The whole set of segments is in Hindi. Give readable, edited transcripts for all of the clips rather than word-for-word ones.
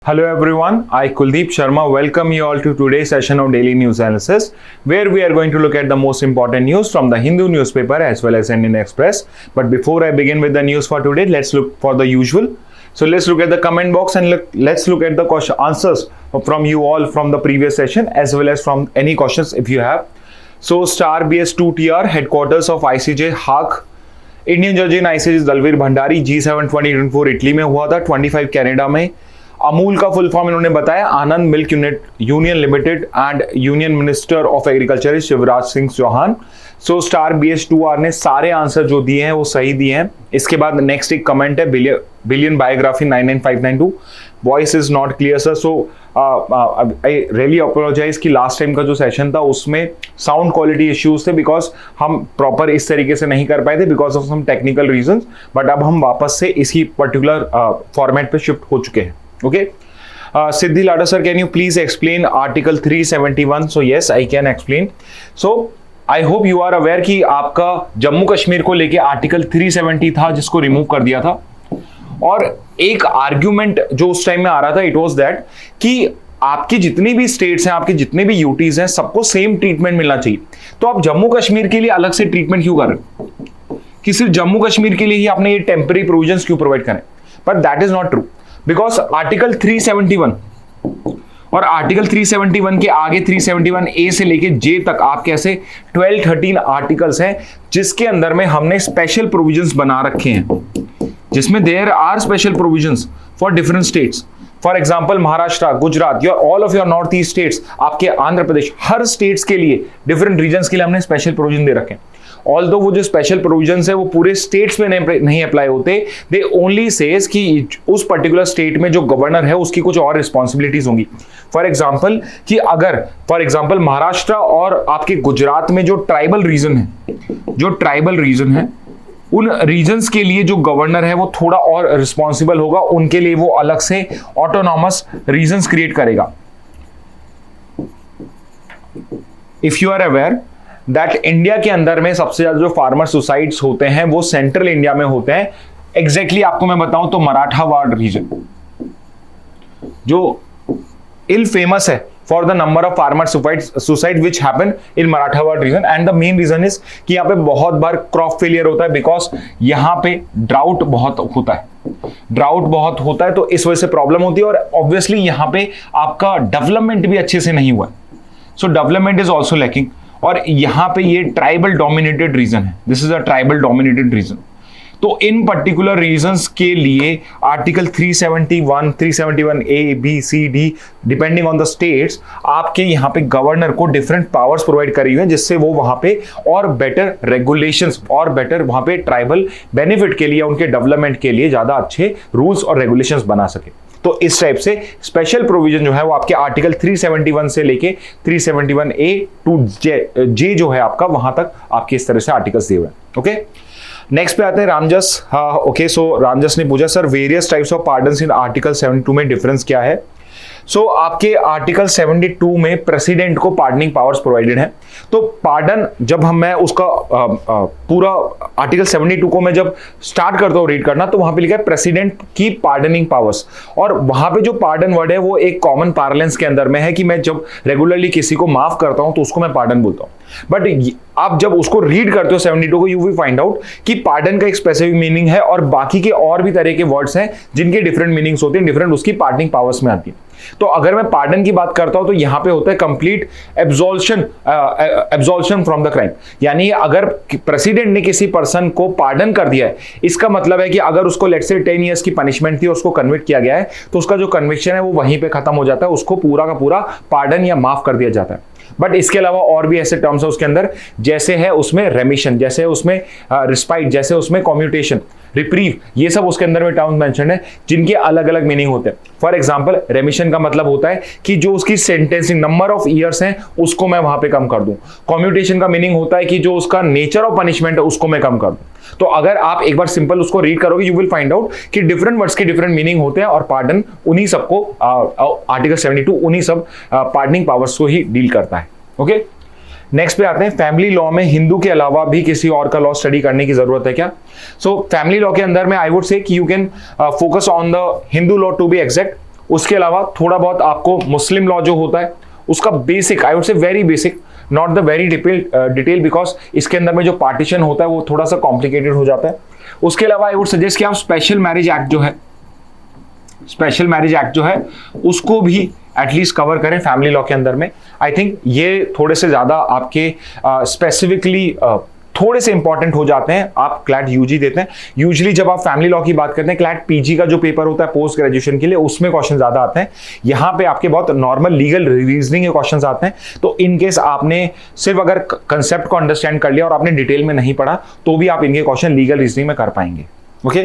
Hello everyone, I Kuldeep Sharma welcome you all to today's session of Daily News Analysis, where we are going to look at the most important news from the Hindu newspaper as well as Indian Express. But before I begin with the news for today, let's look for the usual. So let's look at the comment box and let's look at the question answers from you all from the previous session as well as from any questions if you have. So Star BS2TR headquarters of ICJ Hague, Indian जज in ICJ Dalveer Bhandari G7 2024 Italy में हुआ था, 25 कनाडा में। अमूल का फुल फॉर्म इन्होंने बताया, Anand milk union limited and union minister of agriculture Shivraj Singh Chouhan. So star BS2R ने सारे आंसर जो दिए हैं वो सही दिए हैं। इसके बाद नेक्स्ट एक कमेंट है, billion biography 99592, voice is not clear sir. So I really apologise कि लास्ट टाइम का जो सेशन था उसमें साउंड क्वालिटी इश्यूज थे बिकॉज हम प्रॉपर इस तरीके से नहीं कर पाए थे because of some technical reasons, but अब हम वापस से इसी पर्टिकुलर फॉर्मेट पे शिफ्ट हो चुके हैं। Okay, Siddhi Lada sir, can you please explain Article 371? So yes, I can explain. So I hope you are aware कि आपका जम्मू कश्मीर को लेके आर्टिकल 370 था जिसको रिमूव कर दिया था, और एक आर्ग्यूमेंट जो उस टाइम में आ रहा था इट वाज दैट कि आपकी जितनी भी स्टेट्स हैं, आपके जितने भी यूटीज हैं, सबको सेम ट्रीटमेंट मिलना चाहिए। तो आप जम्मू कश्मीर के लिए अलग से ट्रीटमेंट क्यों कर रहे हो कि सिर्फ जम्मू कश्मीर के लिए ही आपने ये टेम्पररी प्रोविजंस क्यों प्रोवाइड करें? But that is not true because article 371 और आर्टिकल 371 के आगे 371A से लेके J तक आपके ऐसे 12-13 आर्टिकल्स हैं जिसके अंदर में हमने स्पेशल प्रोविजंस बना रखे हैं, जिसमें there are special provisions for different states. For example Maharashtra, Gujarat, your all of your north east states, आपके आंध्र प्रदेश, हर स्टेट्स के लिए डिफरेंट रीजन्स के लिए हमने स्पेशल प्रोविजन दे रखे हैं। ऑल्दो वो जो स्पेशल प्रोविजंस है वो पूरे स्टेट्स में नहीं अप्लाई होते, दे ओनली सेज कि उस पर्टिकुलर स्टेट में जो गवर्नर है उसकी कुछ और रिस्पॉन्सिबिलिटीज होंगी। फॉर एग्जाम्पल कि अगर फॉर एग्जाम्पल महाराष्ट्र और आपके गुजरात में जो ट्राइबल रीजन है उन रीजन्स के लिए जो गवर्नर है वो थोड़ा और रिस्पॉन्सिबल होगा, उनके लिए वो अलग से ऑटोनॉमस रीजन्स क्रिएट करेगा। If you are aware that India के अंदर में सबसे ज्यादा जो फार्मर सुसाइड्स होते हैं वो सेंट्रल इंडिया में होते हैं। एग्जैक्टली आपको मैं बताऊं तो मराठावाड़ रीजन जो इल फेमस है for the number of farmer suicide which happen in Marathwada region, and the main reason is कि यहाँ पे बहुत बार क्रॉप फेलियर होता है बिकॉज यहाँ पे ड्राउट बहुत होता है, तो इस वजह से प्रॉब्लम होती है, और ऑब्वियसली यहाँ पे आपका डेवलपमेंट भी अच्छे से नहीं हुआ है। So development is also lacking, और यहां पे ये ट्राइबल डोमिनेटेड रीजन है, this is a tribal dominated region. तो इन पर्टिकुलर रीजंस के लिए article 371, 371A, B, C, D depending on the states आपके यहां पे गवर्नर को डिफरेंट पावर्स प्रोवाइड करी हुई है, जिससे वो वहां पे और बेटर रेगुलेशंस और बेटर वहां पे ट्राइबल बेनिफिट के लिए, उनके डेवलपमेंट के लिए ज्यादा अच्छे रूल्स और रेगुलेशंस बना सके। तो इस टाइप से स्पेशल प्रोविजन जो है वो आपके आर्टिकल 371 से लेके 371A टू J जो है आपका, वहां तक आपके इस तरह से आर्टिकल्स दिए हुए हैं। ओके, नेक्स्ट पे आते हैं रामजस। हाँ ओके, सो रामजस ने पूछा sir various types of pardons in article 72 में डिफरेंस क्या है? सो आपके आर्टिकल 72 में प्रेसिडेंट को पार्डनिंग पावर्स प्रोवाइडेड है। तो पार्डन जब मैं उसका पूरा आर्टिकल 72 को मैं जब स्टार्ट करता हूँ रीड करना, तो वहां पे लिखा है प्रेसिडेंट की पार्डनिंग पावर्स, और वहां पे जो पार्डन वर्ड है वो एक कॉमन पार्लेंस के अंदर में है कि मैं जब रेगुलरली किसी को माफ करता हूं तो उसको मैं पार्डन बोलता हूं। बट आप जब उसको रीड करते हो 72 को, यू विल फाइंड आउट कि पार्डन का एक स्पेसिफिक मीनिंग है और बाकी के और भी तरह के वर्ड्स हैं जिनके डिफरेंट मीनिंग्स होते हैं, डिफरेंट उसकी पार्डनिंग पावर्स में आती है। तो अगर मैं पार्डन की बात करता हूं तो यहां पे होता है कंप्लीट एब्सॉल्यूशन फ्रॉम द क्राइम, यानी अगर प्रेसिडेंट ने किसी पर्सन को पार्डन कर दिया है, इसका मतलब है कि अगर उसको लेट्स से 10 इयर्स की पनिशमेंट थी और उसको कन्विक्ट किया गया है, तो उसका जो कन्विक्शन है वो वहीं पे खत्म हो जाता है, उसको पूरा का पूरा पार्डन या माफ कर दिया जाता है। बट इसके अलावा और भी ऐसे टर्म्स है उसके अंदर, जैसे है उसमें रेमिशन, जैसे उसमें रिस्पाइट, जैसे उसमें कम्यूटेशन, रिप्रीव, ये सब उसके अंदर में टर्म्स मेंशन है जिनके अलग अलग मीनिंग होते हैं। फॉर एग्जांपल रेमिशन का मतलब होता है कि जो उसकी सेंटेंसिंग नंबर ऑफ ईयर्स हैं उसको मैं वहां पे कम कर दूं। कम्यूटेशन का मीनिंग होता है कि जो उसका नेचर ऑफ पनिशमेंट है उसको मैं कम कर दूं। तो अगर आप एक बार सिंपल उसको रीड करोगे यू विल फाइंड आउट कि डिफरेंट वर्ड्स के डिफरेंट मीनिंग होते हैं, और पार्डन उन्हीं सबको आर्टिकल 72 उन्हीं सब पार्डनिंग पावर्स को ही डील करता है। ओके, नेक्स्ट पे आते हैं फैमिली लॉ में हिंदू के अलावा भी किसी और का लॉ स्टडी करने की जरूरत है क्या? सो फैमिली लॉ के अंदर में आई वुड से कि you can focus on the Hindu law to be exact, उसके अलावा थोड़ा बहुत आपको मुस्लिम लॉ जो होता है उसका बेसिक, आई वुड से very basic, not the very detail because इसके अंदर में जो पार्टीशन होता है वो थोड़ा सा कॉम्प्लिकेटेड हो जाता है। उसके अलावा आई वुड सजेस्ट कि आप स्पेशल मैरिज एक्ट जो है उसको भी एटलीस्ट कवर करें फैमिली लॉ के अंदर में। आई थिंक ये थोड़े से ज्यादा आपके स्पेसिफिकली थोड़े से इंपॉर्टेंट हो जाते हैं। आप क्लैट यूजी देते हैं, यूजुअली जब आप फैमिली लॉ की बात करते हैं क्लैट पीजी का जो पेपर होता है पोस्ट ग्रेजुएशन के लिए उसमें क्वेश्चन ज्यादा आते हैं। यहाँ पे आपके बहुत नॉर्मल लीगल रीजनिंग के क्वेश्चन आते हैं। तो इन केस आपने सिर्फ अगर कंसेप्ट को अंडरस्टैंड कर लिया और आपने डिटेल में नहीं पढ़ा तो भी आप इनके क्वेश्चन लीगल रीजनिंग में कर पाएंगे। ओके,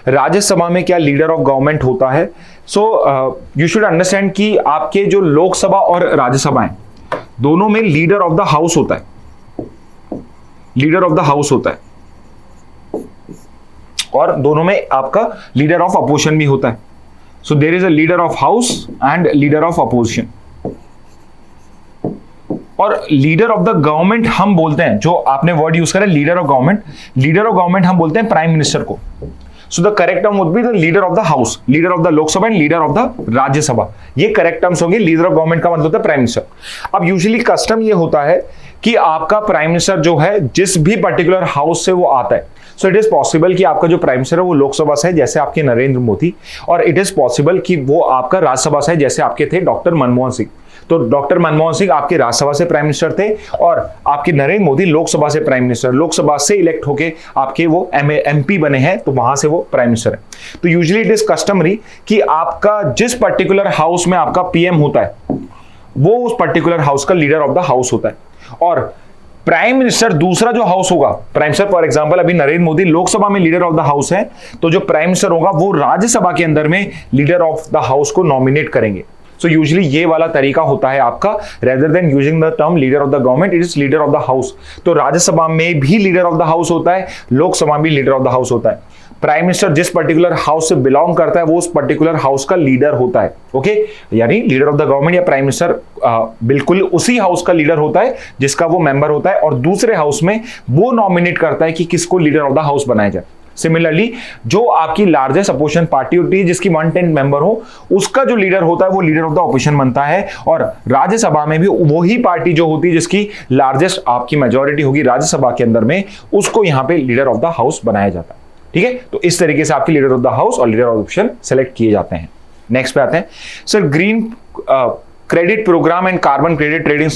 राज्यसभा में क्या लीडर ऑफ गवर्नमेंट होता है? सो यू शुड अंडरस्टैंड कि आपके जो लोकसभा और राज्यसभा है दोनों में लीडर ऑफ द हाउस होता है, लीडर ऑफ द हाउस होता है, और दोनों में आपका लीडर ऑफ अपोजिशन भी होता है। So there is a leader of house and leader of opposition. और लीडर ऑफ द गवर्नमेंट हम बोलते हैं, जो आपने वर्ड यूज करा लीडर ऑफ गवर्नमेंट हम बोलते हैं प्राइम मिनिस्टर को। So the correct term would be the leader of the house, leader of the Lok Sabha and leader of the Rajya Sabha. ये करेक्ट टर्म्स होंगे। लीडर ऑफ गवर्नमेंट का मतलब होता है प्राइम मिनिस्टर। अब यूजुअली कस्टम ये होता है कि आपका प्राइम मिनिस्टर जो है जिस भी पर्टिकुलर हाउस से वो आता है, सो इट इज पॉसिबल कि आपका जो प्राइम मिनिस्टर है वो लोकसभा से है जैसे आपके नरेंद्र मोदी, और इट इज पॉसिबल कि वो आपका राज्यसभा से है जैसे आपके थे डॉक्टर मनमोहन सिंह। तो डॉक्टर मनमोहन सिंह आपके राज्यसभा से प्राइम मिनिस्टर थे और आपके नरेंद्र मोदी लोकसभा से प्राइम मिनिस्टर, लोकसभा से इलेक्ट होके आपके वो एमपी बने हैं, तो वहां से वो प्राइम मिनिस्टर है। तो यूजुअली इट इज कस्टमरी कि आपका जिस पर्टिकुलर हाउस में आपका पीएम होता है वो उस पर्टिकुलर हाउस का लीडर ऑफ द हाउस होता है, और प्राइम मिनिस्टर दूसरा जो हाउस होगा, प्राइम मिनिस्टर फॉर एग्जांपल अभी नरेंद्र मोदी लोकसभा में लीडर ऑफ द हाउस है, तो जो प्राइम मिनिस्टर होगा वो राज्यसभा के अंदर में लीडर ऑफ द हाउस को नॉमिनेट करेंगे। सो यूजुअली ये वाला तरीका होता है आपका, rather than using the term leader of the government, it is leader of the house. तो राज्यसभा में भी लीडर ऑफ द हाउस होता है, लोकसभा में भी लीडर ऑफ द हाउस होता है। प्राइम मिनिस्टर जिस पर्टिकुलर हाउस से बिलोंग करता है वो उस पर्टिकुलर हाउस का लीडर होता है। ओके, यानी लीडर ऑफ द गवर्नमेंट या प्राइम मिनिस्टर बिल्कुल उसी हाउस का लीडर होता है जिसका वो मेंबर होता है, और दूसरे हाउस में वो नॉमिनेट करता है कि किसको लीडर ऑफ द हाउस बनाया जाए। सिमिलरली जो आपकी लार्जेस्ट अपोजिशन पार्टी होती है जिसकी 110 मेंबर हो, उसका जो लीडर होता है वो लीडर ऑफ द ऑपोजिशन बनता है, और राज्यसभा में भी वही पार्टी जो होती है जिसकी लार्जेस्ट आपकी मेजॉरिटी होगी राज्यसभा के अंदर में, उसको यहां पे लीडर ऑफ द हाउस बनाया जाता है। ठीक है, तो इस तरीके से आपके लीडर ऑफ द हाउस और लीडर ऑफ ऑपोजिशन सेलेक्ट किए जाते हैं। नेक्स्ट पे आते हैं sir, green credit programme and carbon credit trading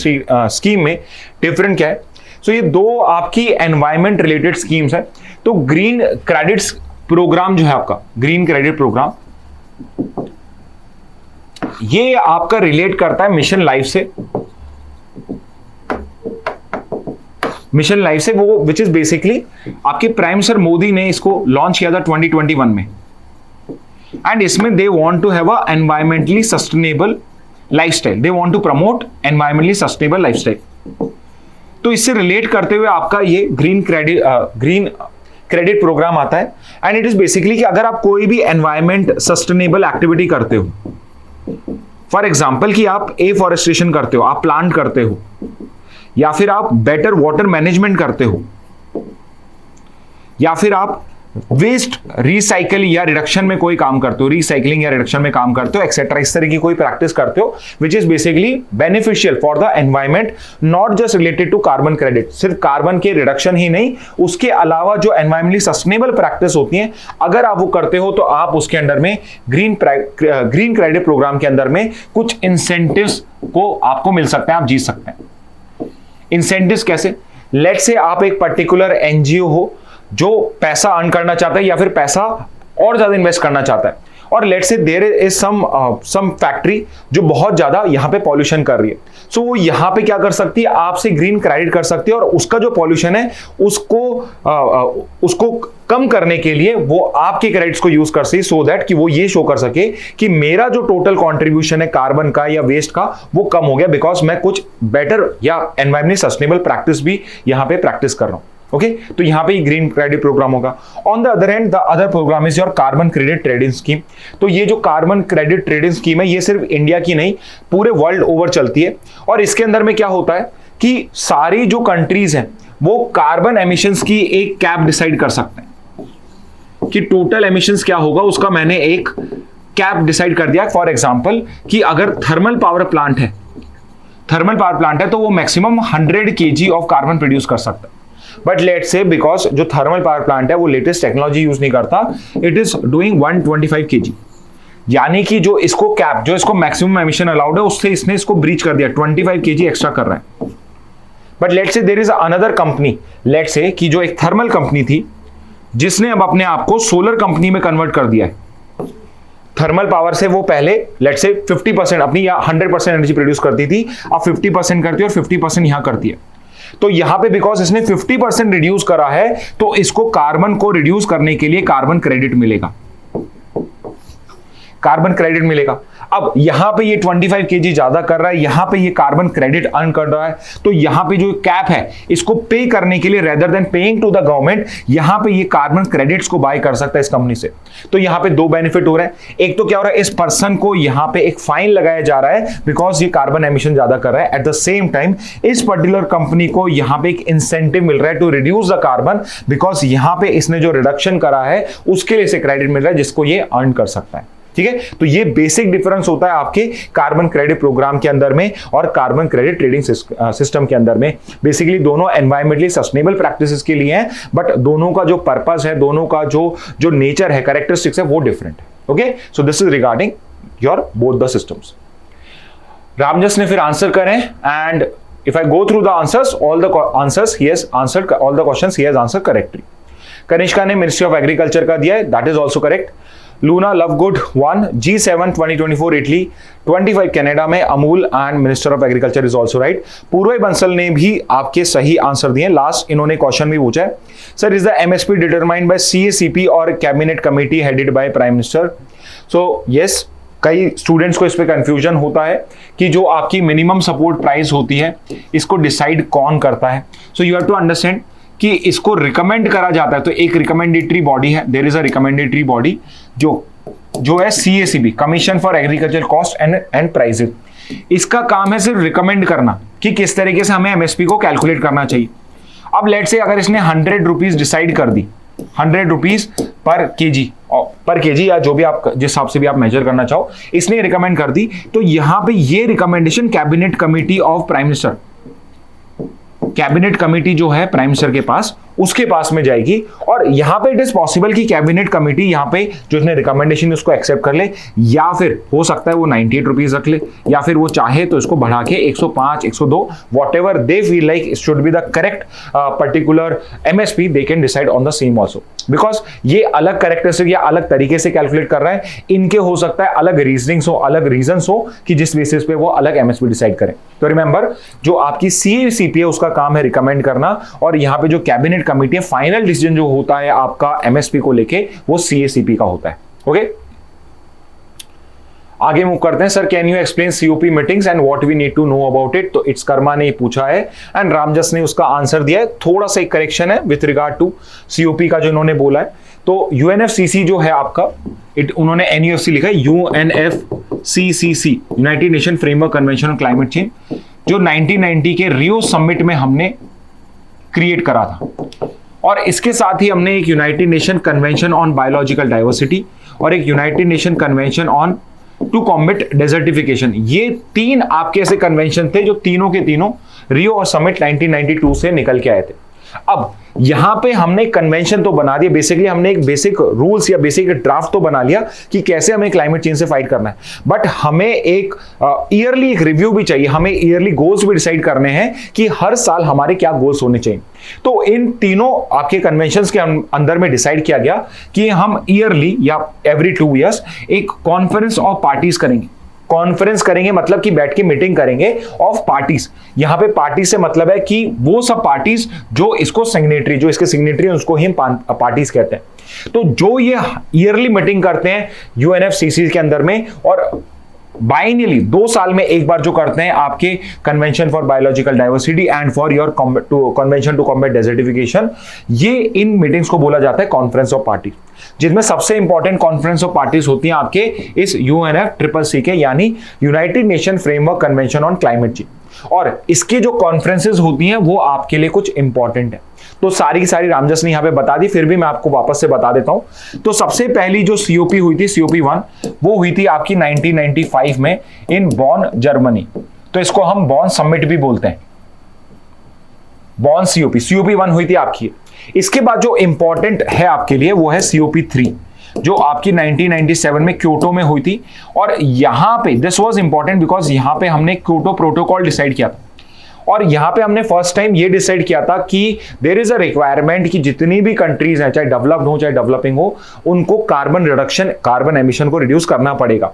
scheme में डिफरेंट क्या है? सो ये दो आपकी एनवायरमेंट रिलेटेड स्कीम्स है। तो ग्रीन क्रेडिट्स प्रोग्राम जो है आपका, ग्रीन क्रेडिट प्रोग्राम, ये आपका रिलेट करता है मिशन लाइफ से, मिशन लाइफ से, वो विच इज बेसिकली आपके प्राइम मिनिस्टर मोदी ने इसको लॉन्च किया था 2021 में, एंड इसमें they want to have a environmentally sustainable lifestyle, they want to promote environmentally sustainable lifestyle. तो इससे रिलेट करते हुए आपका ये ग्रीन क्रेडिट प्रोग्राम आता है, एंड इट इज बेसिकली कि अगर आप कोई भी एनवायरमेंट सस्टेनेबल एक्टिविटी करते हो, फॉर एग्जांपल कि आप एफॉरेस्टेशन करते हो, आप प्लांट करते हो, या फिर आप बेटर वाटर मैनेजमेंट करते हो, या फिर आप वेस्ट रिसाइकल या रिडक्शन में कोई काम करते हो, रिसाइकलिंग या रिडक्शन में काम करते हो, एक्सेट्रा, इस तरह की कोई प्रैक्टिस करते हो which is basically beneficial for the environment, not just related to carbon credit, सिर्फ कार्बन के रिडक्शन ही नहीं, उसके अलावा जो एनवायरमेंटली सस्टेनेबल प्रैक्टिस होती है अगर आप वो करते हो तो आप उसके अंदर में ग्रीन क्रेडिट प्रोग्राम के अंदर में कुछ इंसेंटिव्स को आपको मिल सकते हैं, आप जीत सकते हैं। इंसेंटिव्स कैसे? लेट्स से आप एक पर्टिकुलर एनजीओ हो जो पैसा अर्न करना चाहता है या फिर पैसा और ज्यादा इन्वेस्ट करना चाहता है, और let's say there is some factory जो बहुत ज्यादा यहाँ पे पॉल्यूशन कर रही है, सो वो यहाँ पे क्या कर सकती है, आपसे ग्रीन क्रेडिट कर सकती है, और उसका जो पॉल्यूशन है उसको कम करने के लिए वो आपके क्रेडिट्स को यूज कर सके, सो दैट कि वो ये शो कर सके कि मेरा जो टोटल कंट्रीब्यूशन है कार्बन का या वेस्ट का वो कम हो गया, बिकॉज मैं कुछ बेटर या एनवायरमेंटली सस्टेनेबल प्रैक्टिस भी यहाँ पे प्रैक्टिस कर रहा हूं। ओके, तो यहां पे ग्रीन क्रेडिट प्रोग्राम होगा। On the other hand the other programme is your carbon credit trading scheme. तो ये जो कार्बन क्रेडिट ट्रेडिंग स्कीम है ये सिर्फ इंडिया की नहीं पूरे वर्ल्ड ओवर चलती है, और इसके अंदर में क्या होता है कि सारी जो कंट्रीज हैं वो कार्बन एमिशंस की एक कैप डिसाइड कर सकते हैं कि टोटल एमिशंस क्या होगा, उसका मैंने एक कैप डिसाइड कर दिया फॉर एग्जांपल कि अगर थर्मल पावर प्लांट है तो वो maximum 100 kg of carbon produce कर सकता है। बट लेट से बिकॉज जो थर्मल पावर प्लांट है वो लेटेस्ट टेक्नोलॉजी यूज नहीं करता, इट इज डूइंग 125 kg, यानी कि जो इसको कैप, जो इसको मैक्सिमम एमिशन अलाउड है उससे इसने इसको ब्रीच कर दिया, 25 kg एक्स्ट्रा कर रहा है। But let say there is another company, let say कि जो एक थर्मल कंपनी थी जिसने अब अपने आप को सोलर कंपनी में कन्वर्ट कर दिया है। थर्मल पावर से वो पहले लेट से 50% अपनी या 100% एनर्जी प्रोड्यूस करती थी, अब 50% करती है और 50% यहां करती है। तो यहां पे बिकॉज इसने 50% रिड्यूस करा है तो इसको कार्बन को रिड्यूस करने के लिए कार्बन क्रेडिट मिलेगा, कार्बन क्रेडिट मिलेगा। अब यहां पे ये 25 kg ज्यादा कर रहा है, यहां पे ये कार्बन क्रेडिट अर्न कर रहा है, तो यहां पे जो कैप है इसको पे करने के लिए rather than paying to the government, यहां पे ये कार्बन क्रेडिट्स को बाय कर सकता है इस कंपनी से। तो यहां पे दो बेनिफिट हो रहे हैं। एक तो क्या हो रहा है, इस पर्सन को यहां पे एक फाइन लगाया जा रहा है बिकॉज ये कार्बन एमिशन ज्यादा कर रहा है। एट द सेम टाइम इस पर्टिकुलर कंपनी को यहां पे एक इंसेंटिव मिल रहा है to reduce the carbon, because यहां पे इसने जो रिडक्शन करा है उसके लिए इसे क्रेडिट मिल रहा है जिसको ये अर्न कर सकता है। ठीक है, तो ये बेसिक डिफरेंस होता है आपके कार्बन क्रेडिट प्रोग्राम के अंदर में और कार्बन क्रेडिट ट्रेडिंग सिस्टम के अंदर में। बेसिकली दोनों एनवायरमेंटली सस्टेनेबल प्रैक्टिसेस के लिए हैं, बट दोनों का जो पर्पस है, दोनों का जो नेचर है, कैरेक्टरिस्टिक्स है, वो डिफरेंट है। Okay, so this is regarding your both the systems. Ramjas ने फिर आंसर करें and if I go through the answers, all the answers he has answered, all the questions he has answered correctly. Kanishka ने मिनिस्ट्री ऑफ एग्रीकल्चर का दिया है, that is also correct. Luna Lovegood 1 G7 2024 Italy, 25 Canada में, Amul and minister of agriculture is also right. Purvi Bansal ने भी आपके सही आंसर दिए। लास्ट इन्होंने क्वेश्चन भी पूछा है, sir is the MSP determined by CACP और cabinet committee headed by prime minister? So yes, कई स्टूडेंट्स को इस पे कंफ्यूजन होता है कि जो आपकी मिनिमम सपोर्ट प्राइस होती है इसको डिसाइड कौन करता है। So you have to understand कि इसको रिकमेंड करा जाता है, तो एक रिकमेंडेटरी बॉडी है, there is a recommendatory body जो है CACP, commission for agriculture cost and prices. इसका काम है सिर्फ रिकमेंड करना कि किस तरीके से हमें MSP को कैलकुलेट करना चाहिए। अब लेट से अगर इसने 100 रुपीज डिसाइड कर दी, 100 रुपीज पर केजी या जो भी आप जिस हिसाब से भी आप मेजर करना चाहो, इसने रिकमेंड कर दी, तो यहां पे ये recommendation cabinet committee of prime minister, cabinet committee जो है प्राइम मिनिस्टर के पास, उसके पास में जाएगी। और यहां पे इट इज पॉसिबल कि कैबिनेट कमेटी यहां पे जो इसने रिकमेंडेशन उसको एक्सेप्ट कर ले, या फिर हो सकता है वो 98 रुपीज रख ले, या फिर वो चाहे तो इसको बढ़ा के 105, 102, what ever they feel like it should be the correct particular MSP, they can decide on the same also, because ये अलग कैरेक्टरिस्टिक या अलग तरीके से कैलकुलेट कर रहा है। इनके हो सकता है अलग रीजनिंग्स हो, अलग रीजंस हो कि जिस बेसिस पे वो अलग MSP डिसाइड करें। तो रिमेंबर, जो आपकी CACP है उसका काम है रिकमेंड करना, और यहां पे जो कैबिनेट कमेटी है, फाइनल डिसीजन जो होता है आपका MSP को लेके, वो CACP का होता है। ओके, आगे मूव करते हैं। Sir can you explain COP meetings and what we need to know about it? तो इट्स कर्मा ने पूछा है एंड रामजस ने उसका आंसर दिया है। थोड़ा सा एक करेक्शन है विथ रिगार्ड टू COP का जो इन्होंने बोला है, तो UNFCCC जो है आपका, उन्होंने NUFC लिखा है, UNFCCC, United nation framework convention on climate change, जो 1990 के रियो समिट में हमने क्रिएट करा था। और इसके साथ ही हमने एक united nation convention on biological diversity और एक united nation convention on to combat desertification, ये 3 आपके ऐसे कन्वेंशन थे जो तीनों के तीनों रियो और समिट 1992 से निकल के आए थे। अब यहां पे हमने कन्वेंशन तो बना दिया, बेसिकली हमने एक बेसिक रूल्स या बेसिक ड्राफ्ट तो बना लिया कि कैसे हमें क्लाइमेट चेंज से फाइट करना है, बट हमें एक ईयरली एक रिव्यू भी चाहिए, हमें ईयरली गोल्स भी डिसाइड करने हैं कि हर साल हमारे क्या गोल्स होने चाहिए। तो इन तीनों आपके कन्वेंशंस के अंदर में डिसाइड किया गया कि हम ईयरली या एवरी 2 ईयर्स एक कॉन्फ्रेंस ऑफ पार्टीज करेंगे। कॉन्फ्रेंस करेंगे मतलब कि बैठ के मीटिंग करेंगे ऑफ पार्टीज। यहां पे पार्टी से मतलब है कि वो सब पार्टीज जो इसको सिग्नेटरी, जो इसके सिग्नेटरी उसको ही पार्टीज कहते हैं। तो जो ये ईयरली मीटिंग करते हैं UNFCCC के अंदर में, और बाइनली 2 साल में एक बार जो करते हैं आपके convention for biological diversity and for your convention to combat desertification, ये इन मीटिंग्स को बोला जाता है कॉन्फ्रेंस ऑफ पार्टी, जिसमें सबसे इंपॉर्टेंट कॉन्फ्रेंस ऑफ पार्टीज होती हैं आपके इस UNFCCC के, यानी United nation framework convention on climate change. और इसकी जो कॉन्फ्रेंसेस होती हैं वो आपके लिए कुछ इंपॉर्टेंट है। तो सारी की सारी रामजस ने यहां पे बता दी, फिर भी मैं आपको वापस से बता देता हूं। तो सबसे पहली जो सीओपी हुई थी, सीओपी 1, वो हुई थी आपकी 1995 में इन बॉन, जर्मनी। तो इसको हम बॉन समिट भी बोलते हैं, बॉन सीओपी। सीओपी 1 हुई थी आपकी। इसके बाद जो इंपॉर्टेंट है आपके लिए वो है सीओपी 3, जो आपकी 1997 में क्योटो में हुई थी। और यहां पे दिस वाज इंपॉर्टेंट बिकॉज यहां पे हमने क्योटो प्रोटोकॉल डिसाइड किया था, और यहां पे हमने फर्स्ट टाइम ये डिसाइड किया था कि देयर इज अ रिक्वायरमेंट कि जितनी भी कंट्रीज हैं, चाहे डेवलप्ड हो चाहे डेवलपिंग हो, उनको कार्बन रिडक्शन, कार्बन एमिशन को रिड्यूस करना पड़ेगा।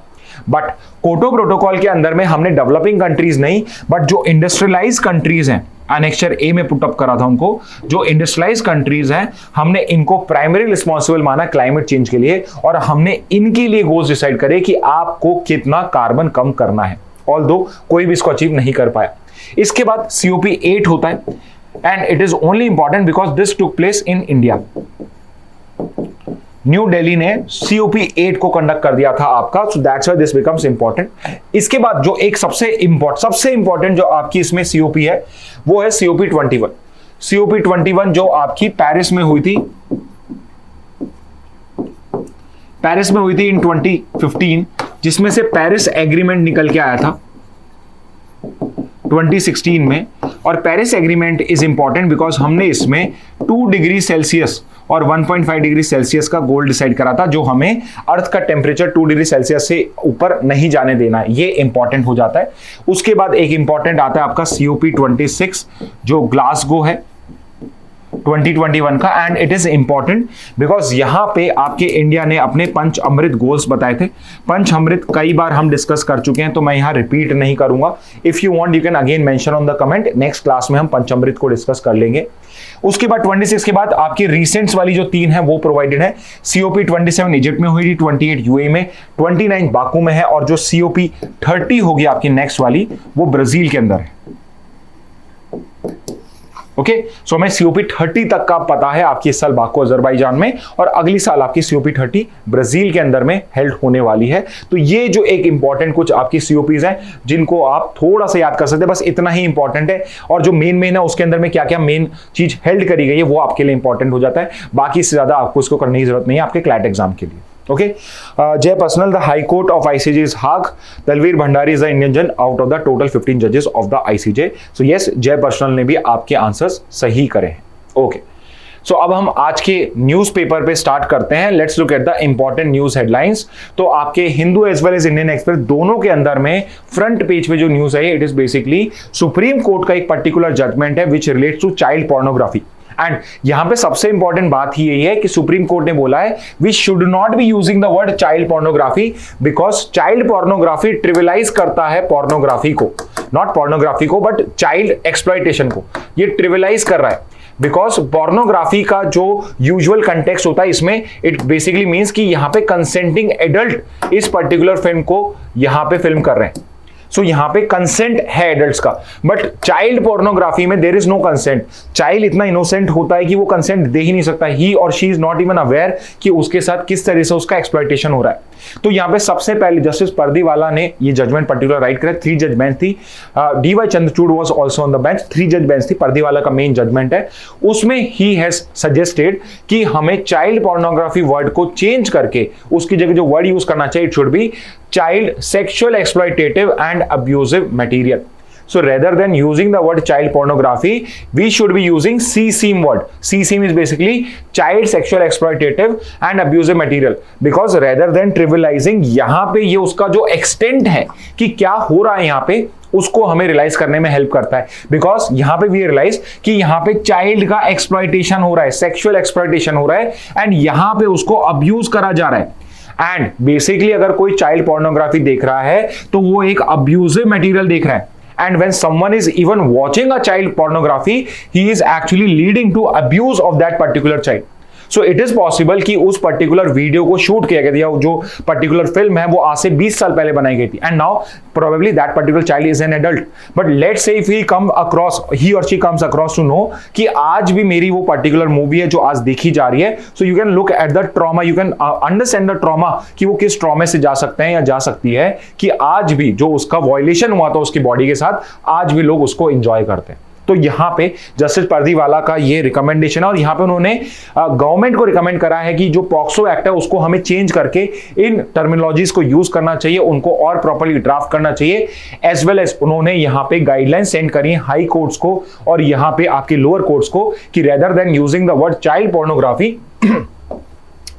बट क्योटो प्रोटोकॉल के अंदर में हमने डेवलपिंग कंट्रीज नहीं, बट जो इंडस्ट्रियलाइज कंट्रीज हैं, एनेक्चर ए में पुटअप करा था उनको, जो इंडस्ट्रियलाइज कंट्रीज हैं, हमने इनको प्राइमरी रिस्पॉन्सिबल माना क्लाइमेट चेंज के लिए, और हमने इनके लिए गोल्स डिसाइड करे कि आपको कितना कार्बन कम करना है। ऑल्दो कोई भी इसको अचीव नहीं कर पाया। इसके बाद सीओपी 8 होता है, and it is only important because this took place in India. New Delhi ने सीओपी 8 को कंडक्ट कर दिया था आपका, so that's why this becomes important. इसके बाद जो एक सबसे इंपॉर्टेंट जो आपकी इसमें सीओपी है वो है सीओपी 21। सीओपी 21 जो आपकी पेरिस में हुई थी, पेरिस में हुई थी इन 2015, जिसमें से पेरिस एग्रीमेंट निकल के आया था 2016 में। और Paris agreement is important because हमने इसमें 2 डिग्री सेल्सियस और 1.5 डिग्री सेल्सियस का गोल डिसाइड करा था, जो हमें अर्थ का टेम्परेचर 2 डिग्री सेल्सियस से ऊपर नहीं जाने देना है। ये इंपॉर्टेंट हो जाता है। उसके बाद एक इंपॉर्टेंट आता है आपका सीओपी 26, जो ग्लासगो है 2021 का, and it is important because यहां पे आपके इंडिया ने अपने पंच अमृत गोल्स बताए थे। पंच अमृत कई बार हम डिस्कस कर चुके हैं, तो मैं यहां रिपीट नहीं करूंगा। If you want you can again mention on the comment, next class में हम पंच अमृत को डिस्कस कर लेंगे। उसके बाद 26 के बाद आपकी रिसेंट्स वाली जो 3 है वो प्रोवाइडेड है। सीओपी 27 इजिप्ट में हुई थी, 28 यूएई में, 29 बाकू में है, और जो सीओपी 30 होगी आपकी नेक्स्ट वाली वो ब्राजील के अंदर है। ओके, सो हमें सीओपी 30 तक का पता है आपकी इस साल बाकू अजरबैजान में, और अगली साल आपकी सीओपी 30 ब्राजील के अंदर में हेल्ड होने वाली है। तो ये जो एक इंपॉर्टेंट कुछ आपकी सीओपीज हैं जिनको आप थोड़ा सा याद कर सकते हैं, बस इतना ही इंपॉर्टेंट है। और जो मेन है उसके अंदर में क्या क्या मेन चीज हेल्ड करी गई है वो आपके लिए इंपॉर्टेंट हो जाता है। बाकी से ज्यादा आपको इसको करने की जरूरत नहीं है आपके क्लैट एग्जाम के लिए। Okay, Jay Personal, the High Court of ICJ is Hague. Dalveer Bhandari is the Indian judge out of the total 15 judges of the ICJ. So yes, Jay Personal ने भी आपके आंसर्स सही करे हैं। ओके, सो अब हम आज के न्यूज़पेपर पे स्टार्ट करते हैं। Let's look at the important news headlines. तो आपके Hindu as well as Indian express दोनों के अंदर में फ्रंट पेज पे जो न्यूज है, it is basically supreme court का एक पर्टिकुलर जजमेंट है which relates to child pornography. And यहां पे सबसे इंपॉर्टेंट बात ही यही है कि सुप्रीम कोर्ट ने बोला है we should not be using the word child pornography because child pornography trivialize करता है पोर्नोग्राफी को, नॉट पोर्नोग्राफी को बट चाइल्ड एक्सप्लॉयटेशन को, ये ट्रिविलाइज कर रहा है। बिकॉज पोर्नोग्राफी का जो यूजुअल कंटेक्स्ट होता है इसमें, इट बेसिकली मीन्स कि यहां पे कंसेंटिंग एडल्ट इस पर्टिकुलर फिल्म को यहां पे फिल्म कर रहे हैं। सो यहां पे कंसेंट है एडल्ट्स का, बट चाइल्ड पोर्नोग्राफी में there is no consent. Child इतना इनोसेंट होता है कि वो कंसेंट दे ही नहीं सकता, ही or she is not even aware कि उसके साथ किस तरह से उसका एक्सप्लॉयटेशन हो रहा है। तो यहां पे सबसे पहले जस्टिस पर्दीवाला ने ये जजमेंट पर्टिकुलर राइट करा। 3 जज बेंच थी, D Y Chandrachud was also on the bench. 3 जज बेंच थी, पर्दीवाला का मेन जजमेंट है। उसमें ही हैज सजेस्टेड कि हमें चाइल्ड पोर्नोग्राफी वर्ड को चेंज करके उसकी जगह जो वर्ड यूज करना चाहिए, it should be child sexual exploitative and abusive material. So rather than using the word child pornography, we should be using CSEAM word. CSEAM is basically child sexual exploitative and abusive material. Because rather than trivializing, यहाँ पे ये उसका जो extent है कि क्या हो रहा है यहाँ पे, उसको हमें रियलाइज करने में हेल्प करता है। बिकॉज यहां पे वी रियलाइज कि यहां पे चाइल्ड का एक्सप्लॉयटेशन हो रहा है, सेक्सुअल एक्सप्लॉयटेशन हो रहा है, एंड यहां पे उसको अब्यूज करा जा रहा है। एंड बेसिकली अगर कोई चाइल्ड पोर्नोग्राफी देख रहा है तो वो एक अब्यूजिव मटेरियल देख रहा है। And when someone is even watching a child pornography, he is actually leading to abuse of that particular child. So it is possible कि उस पर्टिकुलर वीडियो को शूट किया गया था, या जो पर्टिकुलर फिल्म है वो आज से 20 साल पहले बनाई गई थी, and now probably that particular child is an adult, but let's say if he or she comes across to know कि आज भी मेरी वो पर्टिकुलर मूवी है जो आज देखी जा रही है, so you can look at the trauma, you can understand the trauma कि वो किस ट्रॉमे से जा सकते हैं या जा सकती है, कि आज भी जो उसका वायलेशन हुआ था उसकी बॉडी के साथ, आज भी लोग उसको एंजॉय करते हैं। तो यहां पे जस्टिस परदीवाला का ये रिकमेंडेशन है, और यहां पे उन्होंने गवर्नमेंट को रिकमेंड करा है कि जो पॉक्सो एक्ट है उसको हमें चेंज करके इन टर्मिनोलॉजीज को यूज करना चाहिए, उनको और प्रॉपर्ली ड्राफ्ट करना चाहिए, एज वेल एज उन्होंने यहां पे गाइडलाइन सेंड करी हाई कोर्ट्स को और यहां पे आपके लोअर कोर्ट्स को कि rather than using the word child pornography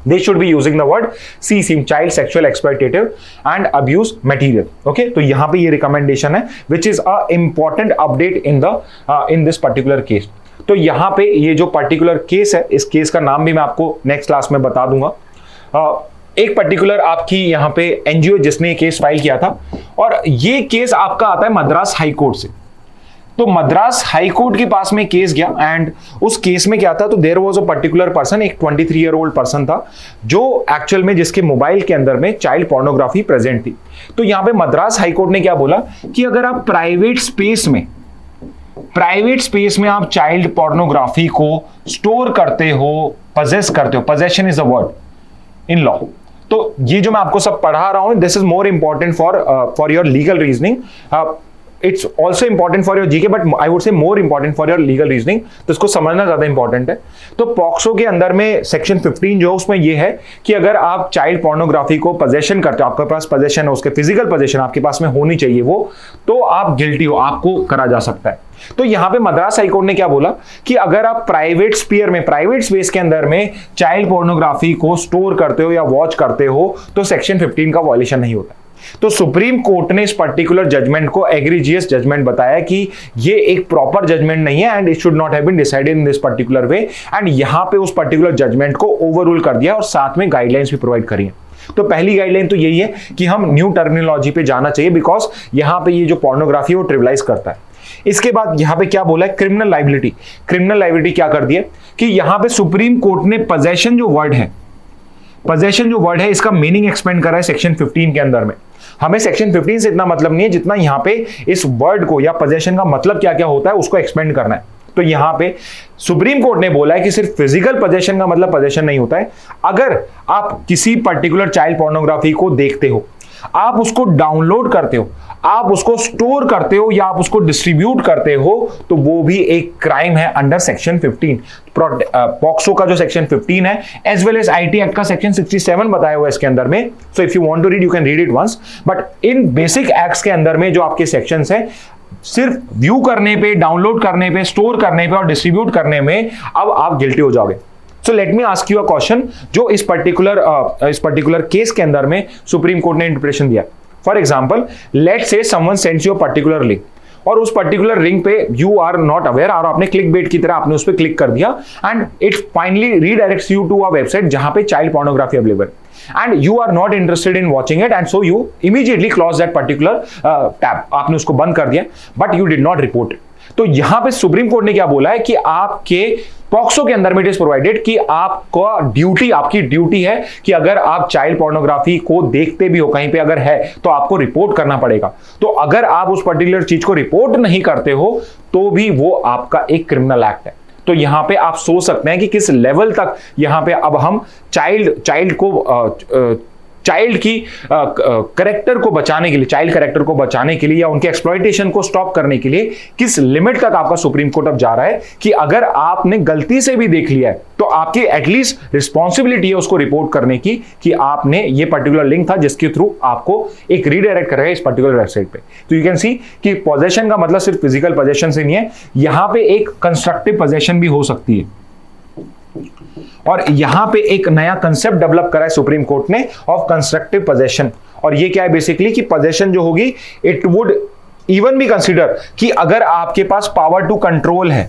they should be using the word CSEM, child sexual exploitative and abuse material. Okay, तो यहाँ पे ये recommendation है which is a important update in this particular case. तो यहाँ पे ये जो particular case है, इस केस का नाम भी मैं आपको next क्लास में बता दूंगा। एक पर्टिकुलर आपकी यहाँ पे एनजीओ जिसने ये केस फाइल किया था, और ये केस आपका आता है मद्रास हाई कोर्ट से। तो मद्रास हाई कोर्ट के पास में केस गया, एंड उस केस में क्या था, तो there was a particular person, एक 23 ईयर ओल्ड पर्सन था जो एक्चुअल में जिसके मोबाइल के अंदर में चाइल्ड पोर्नोग्राफी प्रेजेंट थी। तो यहां पे मद्रास हाई कोर्ट ने क्या बोला कि अगर आप प्राइवेट स्पेस में आप चाइल्ड पोर्नोग्राफी को स्टोर करते हो, पजेस करते हो, possession is a word in law, तो ये जो मैं आपको सब पढ़ा रहा हूं, this is more important for your legal reasoning, it's also important for your GK, but I would से more important for your legal reasoning, तो इसको समझना ज्यादा इंपॉर्टेंट है। तो पॉक्सो के अंदर में सेक्शन 15 जो उसमें ये है कि अगर आप चाइल्ड पोर्नोग्राफी को पोजेशन करते हो, आपके पास पोजेशन है, उसके फिजिकल पोजेशन आपके पास में होनी चाहिए वो, तो आप गिल्टी हो, आपको करा जा सकता है। तो यहां पे मद्रास हाईकोर्ट ने क्या बोला कि अगर आप प्राइवेट स्पेस के अंदर में चाइल्ड पोर्नोग्राफी को स्टोर करते हो या वॉच करते हो, तो सेक्शन 15 का वॉयलेशन नहीं होता। तो सुप्रीम कोर्ट ने इस पर्टिकुलर जजमेंट को एग्रीजियस जजमेंट बताया कि ये एक प्रॉपर जजमेंट नहीं है, and it should not have been decided in this particular way, and यहां पे उस पर्टिकुलर जजमेंट को ओवररूल कर दिया और साथ में गाइडलाइंस भी प्रोवाइड करी है। तो पहली गाइडलाइन तो यही है कि हम न्यू टर्मिनोलॉजी पे जाना चाहिए, बिकॉज यहां पे ये जो पोर्नोग्राफी है वो ट्रिविलाइज करता है। इसके बाद यहां पे क्या बोला है, क्रिमिनल लायबिलिटी क्या कर दी है कि यहां पे सुप्रीम कोर्ट ने पोजेशन जो वर्ड है इसका मीनिंग एक्सपेंड करा है सेक्शन 15 के अंदर में। हमें सेक्शन 15 से इतना मतलब नहीं है जितना यहां पे इस वर्ड को या पोजेशन का मतलब क्या क्या होता है उसको एक्सपेंड करना है। तो यहां पे सुप्रीम कोर्ट ने बोला है कि सिर्फ फिजिकल पोजेशन का मतलब पोजेशन नहीं होता है। अगर आप किसी पर्टिकुलर चाइल्ड पोर्नोग्राफी को देखते हो, आप उसको डाउनलोड करते हो, आप उसको स्टोर करते हो या आप उसको डिस्ट्रीब्यूट करते हो, तो वो भी एक क्राइम है अंडर सेक्शन 15। पॉक्सो का जो सेक्शन 15 है as well as IT act का सेक्शन 67 बताया हुआ है इसके अंदर में। So if you want to read you can read it once, but in basic acts के अंदर में जो आपके सेक्शंस हैं, सिर्फ व्यू करने पे, डाउनलोड करने पे, स्टोर करने पे और डिस्ट्रीब्यूट करने में अब आप गिल्टी हो जाओगे। So let me ask you a question जो इस पर्टिकुलर केस के अंदर में सुप्रीम कोर्ट ने इंटरप्रिटेशन दिया। For example, let's say someone sends you a particular link, और उस पर्टिकुलर लिंक पे यू आर नॉट अवेयर, और आपने क्लिक बेट की तरह आपने उस पर क्लिक कर दिया, and it finally redirects you to a website जहां पे child pornography available, and you are not interested in watching it, and so you immediately close that particular tab, आपने उसको बंद कर दिया, but you did not report it. तो यहां पे सुप्रीम कोर्ट ने क्या बोला है कि आपके पॉक्सो के अंदर में इट इज प्रोवाइडेड कि आपकी ड्यूटी है कि अगर आप चाइल्ड पोर्नोग्राफी को देखते भी हो कहीं पे अगर है तो आपको रिपोर्ट करना पड़ेगा। तो अगर आप उस पर्टिकुलर चीज को रिपोर्ट नहीं करते हो तो भी वो आपका एक क्रिमिनल एक्ट है। तो यहां पे आप सोच सकते हैं कि किस लेवल तक यहां पे अब हम चाइल्ड की कैरेक्टर को बचाने के लिए, चाइल्ड कैरेक्टर को बचाने के लिए या उनके एक्सप्लॉइटेशन को स्टॉप करने के लिए किस लिमिट तक आपका सुप्रीम कोर्ट अब जा रहा है कि अगर आपने गलती से भी देख लिया है तो आपकी एटलीस्ट रिस्पॉन्सिबिलिटी है उसको रिपोर्ट करने की कि आपने ये पर्टिकुलर लिंक था जिसके थ्रू आपको एक रीडायरेक्ट करेगा इस पर्टिकुलर वेबसाइट पे। तो यू कैन सी कि पोजेशन का मतलब सिर्फ फिजिकल पोजेशन से नहीं है, यहां पे एक कंस्ट्रक्टिव पोजेशन भी हो सकती है। और यहां पे एक नया कंसेप्ट डेवलप करा है सुप्रीम कोर्ट ने ऑफ कंस्ट्रक्टिव पोजेशन, और ये क्या है बेसिकली कि पोजेशन जो होगी it would even be consider कि अगर आपके पास पावर टू कंट्रोल है